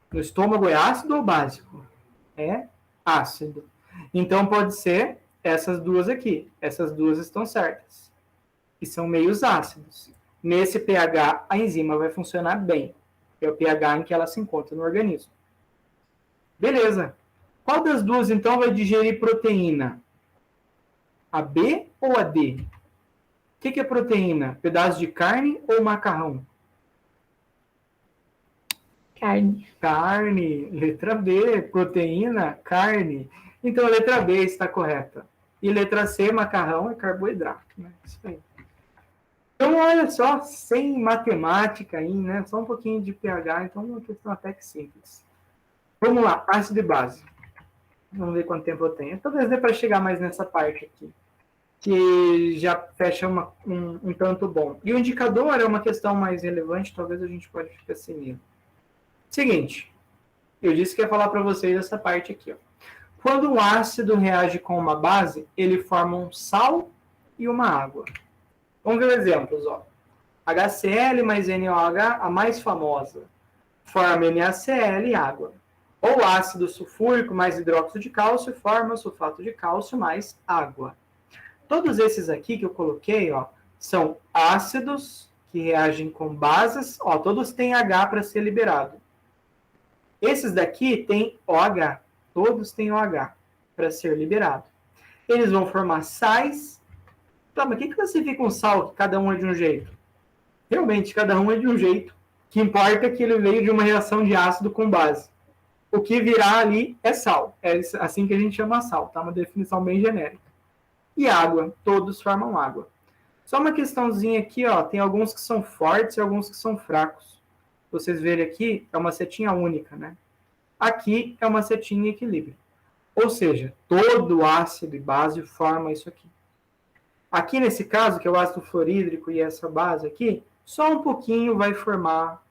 No estômago é ácido ou básico? É ácido. Então, pode ser essas duas aqui. Essas duas estão certas. E são meios ácidos. Nesse pH, a enzima vai funcionar bem. É o pH em que ela se encontra no organismo. Beleza. Qual das duas, então, vai digerir proteína? A B ou a D? O que é proteína? Pedaço de carne ou macarrão? Carne. Carne. Letra B. Proteína, carne. Então, a letra B está correta. E letra C, macarrão, é carboidrato. Né? Isso aí. Então, olha só, sem matemática aí, né? Só um pouquinho de pH, então uma questão até que simples. Vamos lá, ácido e base. Vamos ver quanto tempo eu tenho. Talvez dê para chegar mais nessa parte aqui, que já fecha um tanto bom. E o indicador é uma questão mais relevante, talvez a gente pode ficar sem ele. Seguinte, eu disse que ia falar para vocês essa parte aqui. Ó. Quando um ácido reage com uma base, ele forma um sal e uma água. Vamos ver exemplos. Ó. HCl mais NaOH, a mais famosa, forma NaCl e água. Ou ácido sulfúrico mais hidróxido de cálcio forma sulfato de cálcio mais água. Todos esses aqui que eu coloquei, ó, são ácidos que reagem com bases. Ó, todos têm H para ser liberado. Esses daqui têm OH. Todos têm OH para ser liberado. Eles vão formar sais. Tá, mas o que classifica um sal que cada um é de um jeito? Realmente, cada um é de um jeito. O que importa é que ele veio de uma reação de ácido com base. O que virá ali é sal. É assim que a gente chama sal, tá? Uma definição bem genérica. E água. Todos formam água. Só uma questãozinha aqui, ó. Tem alguns que são fortes e alguns que são fracos. Vocês verem aqui, é uma setinha única, né? Aqui é uma setinha em equilíbrio. Ou seja, todo ácido e base forma isso aqui. Aqui nesse caso, que é o ácido fluorídrico e essa base aqui, só um pouquinho vai formar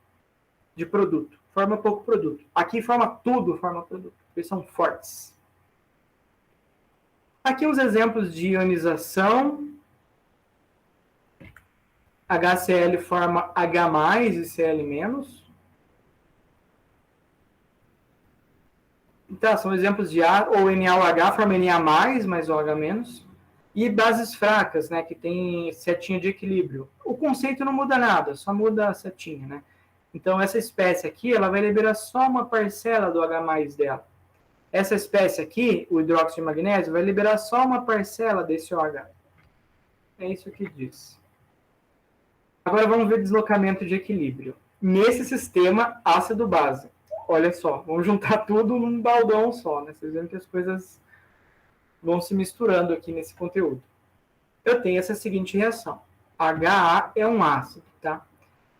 de produto. Forma pouco produto. Aqui forma tudo, forma produto. Eles são fortes. Aqui uns exemplos de ionização. HCl forma H+, e Cl-. Então, são exemplos de A, ou NaOH forma Na+, mais OH-. E bases fracas, né, que tem setinha de equilíbrio. O conceito não muda nada, só muda a setinha, né? Então, essa espécie aqui, ela vai liberar só uma parcela do H+ dela. Essa espécie aqui, o hidróxido de magnésio, vai liberar só uma parcela desse OH. É isso que diz. Agora vamos ver deslocamento de equilíbrio. Nesse sistema ácido-base. olha só, vamos juntar tudo num baldão só, né? Vocês veem que as coisas vão se misturando aqui nesse conteúdo. Eu tenho essa seguinte reação. HA é um ácido, tá?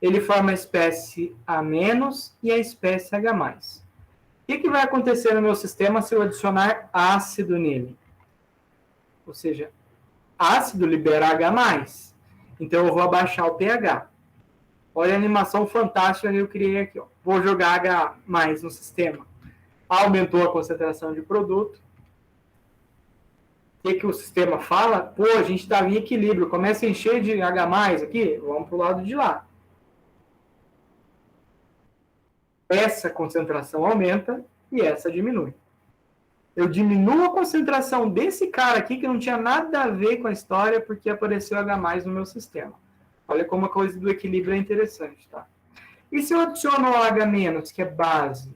Ele forma a espécie A- e a espécie H+. O que vai acontecer no meu sistema se eu adicionar ácido nele? Ou seja, ácido libera H+. Então eu vou abaixar o pH. Olha a animação fantástica que eu criei aqui. Ó. Vou jogar H+ no sistema. Aumentou a concentração de produto. O que o sistema fala? Pô, a gente estava em equilíbrio. Começa a encher de H+ aqui. Vamos para o lado de lá. Essa concentração aumenta e essa diminui. Eu diminuo a concentração desse cara aqui, que não tinha nada a ver com a história, porque apareceu H+ no meu sistema. Olha como a coisa do equilíbrio é interessante, tá? E se eu adiciono o H-, que é base?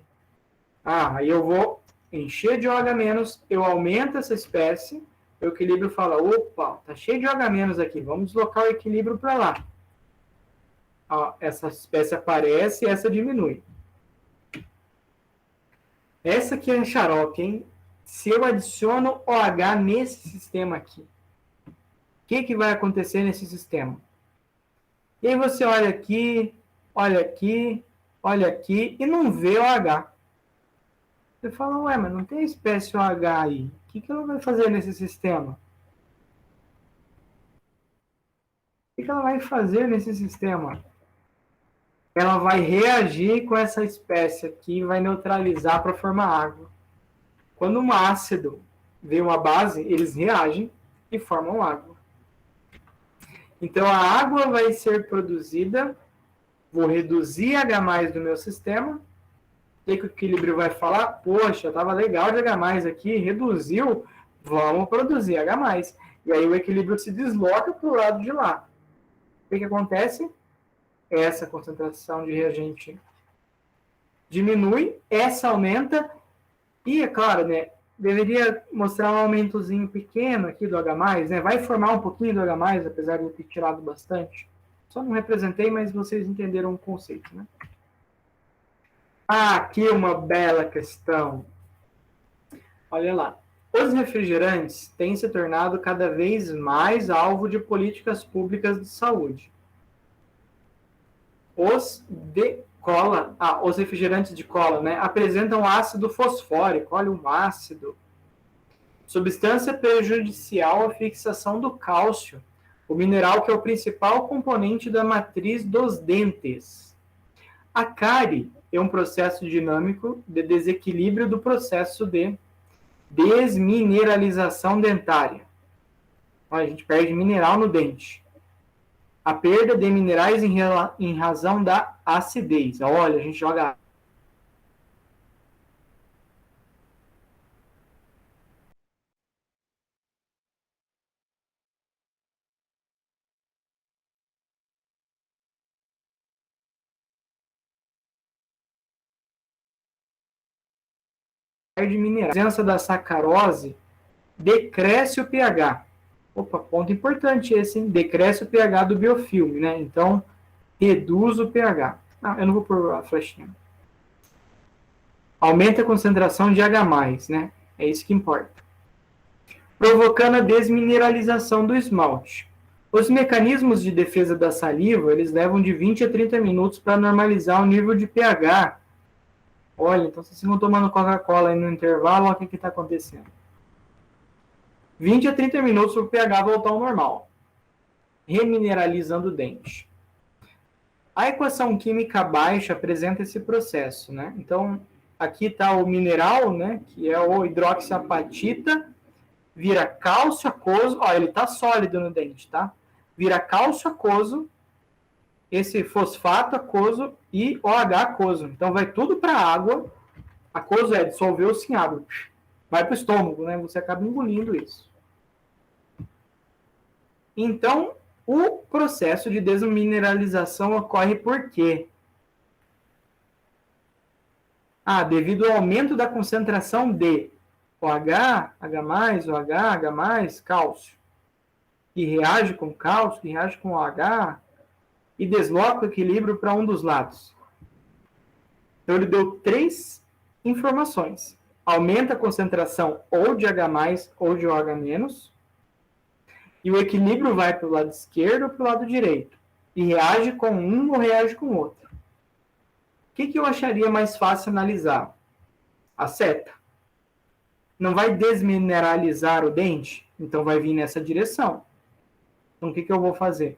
Aí eu vou encher de OH-, eu aumento essa espécie, o equilíbrio fala, opa, tá cheio de OH- aqui, vamos deslocar o equilíbrio para lá. Essa espécie aparece e essa diminui. Essa aqui é xarope, hein? Se eu adiciono OH nesse sistema aqui, o que vai acontecer nesse sistema? E aí você olha aqui, olha aqui, olha aqui e não vê OH. Você fala, ué, mas não tem espécie OH aí. O que ela vai fazer nesse sistema? O que ela vai fazer nesse sistema? Ela vai reagir com essa espécie aqui e vai neutralizar para formar água. Quando um ácido vê uma base, eles reagem e formam água. Então a água vai ser produzida, vou reduzir H+ do meu sistema. O que o equilíbrio vai falar? Poxa, estava legal de H+ aqui, reduziu, vamos produzir H+. E aí o equilíbrio se desloca para o lado de lá. O que acontece? Essa concentração de reagente diminui, essa aumenta, e é claro, né, deveria mostrar um aumentozinho pequeno aqui do H+, né, vai formar um pouquinho do H+, apesar de eu ter tirado bastante. Só não representei, mas vocês entenderam o conceito, né? Aqui uma bela questão. Olha lá. Os refrigerantes têm se tornado cada vez mais alvo de políticas públicas de saúde. Os refrigerantes de cola, né, apresentam ácido fosfórico, olha um ácido, substância prejudicial à fixação do cálcio, o mineral que é o principal componente da matriz dos dentes. A cárie é um processo dinâmico de desequilíbrio do processo de desmineralização dentária. Olha, a gente perde mineral no dente. A perda de minerais em razão da acidez. Olha, a gente joga de minerais. A presença da sacarose decresce o pH. Opa, ponto importante esse, hein? Decresce o pH do biofilme, né? Então, reduz o pH. Eu não vou pôr a flechinha. Aumenta a concentração de H+, né? É isso que importa. Provocando a desmineralização do esmalte. Os mecanismos de defesa da saliva, eles levam de 20 a 30 minutos para normalizar o nível de pH. Olha, então se vocês estão tomando Coca-Cola aí no intervalo, olha o que está acontecendo. 20 a 30 minutos para o pH voltar ao normal. Remineralizando o dente. A equação química baixa apresenta esse processo, né? Então, aqui está o mineral, né? Que é o hidroxiapatita, vira cálcio aquoso, ó, ele está sólido no dente, tá? Vira cálcio aquoso, esse fosfato aquoso e OH aquoso. Então, vai tudo para a água. Aquoso dissolveu-se em água. Vai para o estômago, né? Você acaba engolindo isso. Então, o processo de desmineralização ocorre por quê? Devido ao aumento da concentração de OH, H+, OH, H+, cálcio, que reage com cálcio, que reage com OH, e desloca o equilíbrio para um dos lados. Então, ele deu 3 informações. Aumenta a concentração ou de H+, ou de OH-, e o equilíbrio vai para o lado esquerdo ou para o lado direito. E reage com um ou reage com o outro. O que eu acharia mais fácil analisar? A seta. Não vai desmineralizar o dente? Então, vai vir nessa direção. Então, o que eu vou fazer?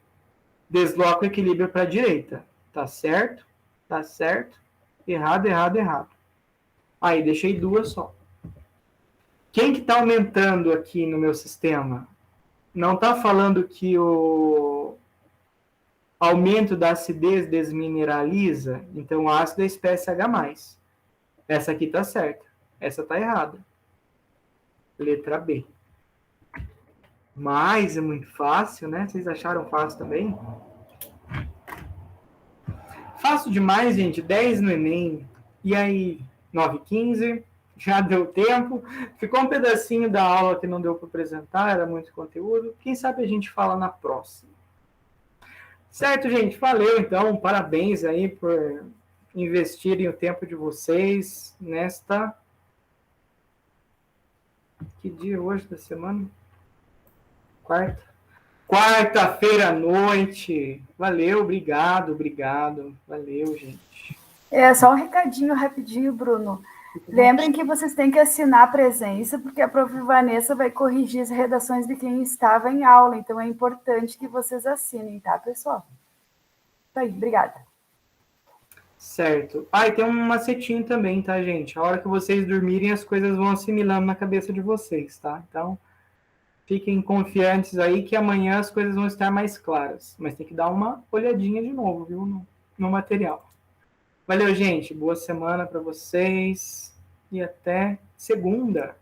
Desloco o equilíbrio para a direita. Tá certo? Tá certo? Errado, errado, errado. Aí, deixei 2 só. Quem que está aumentando aqui no meu sistema? Não está falando que o aumento da acidez desmineraliza? Então, o ácido é espécie H+. Essa aqui está certa. Essa está errada. Letra B. Mas é muito fácil, né? Vocês acharam fácil também? Fácil demais, gente. 10 no Enem. E aí, 9h15. Já deu tempo. Ficou um pedacinho da aula que não deu para apresentar. Era muito conteúdo. Quem sabe a gente fala na próxima. Certo, gente? Valeu, então. Parabéns aí por investirem o tempo de vocês nesta... Que dia hoje da semana? Quarta-feira à noite. Valeu, obrigado. Valeu, gente. Só um recadinho rapidinho, Bruno. Lembrem que vocês têm que assinar a presença, porque a prof. Vanessa vai corrigir as redações de quem estava em aula. Então, é importante que vocês assinem, tá, pessoal? Isso aí, obrigada. Certo. E tem um macetinho também, tá, gente? A hora que vocês dormirem, as coisas vão assimilando na cabeça de vocês, tá? Então, fiquem confiantes aí que amanhã as coisas vão estar mais claras. Mas tem que dar uma olhadinha de novo, viu? No material. Valeu, gente. Boa semana para vocês. E até segunda.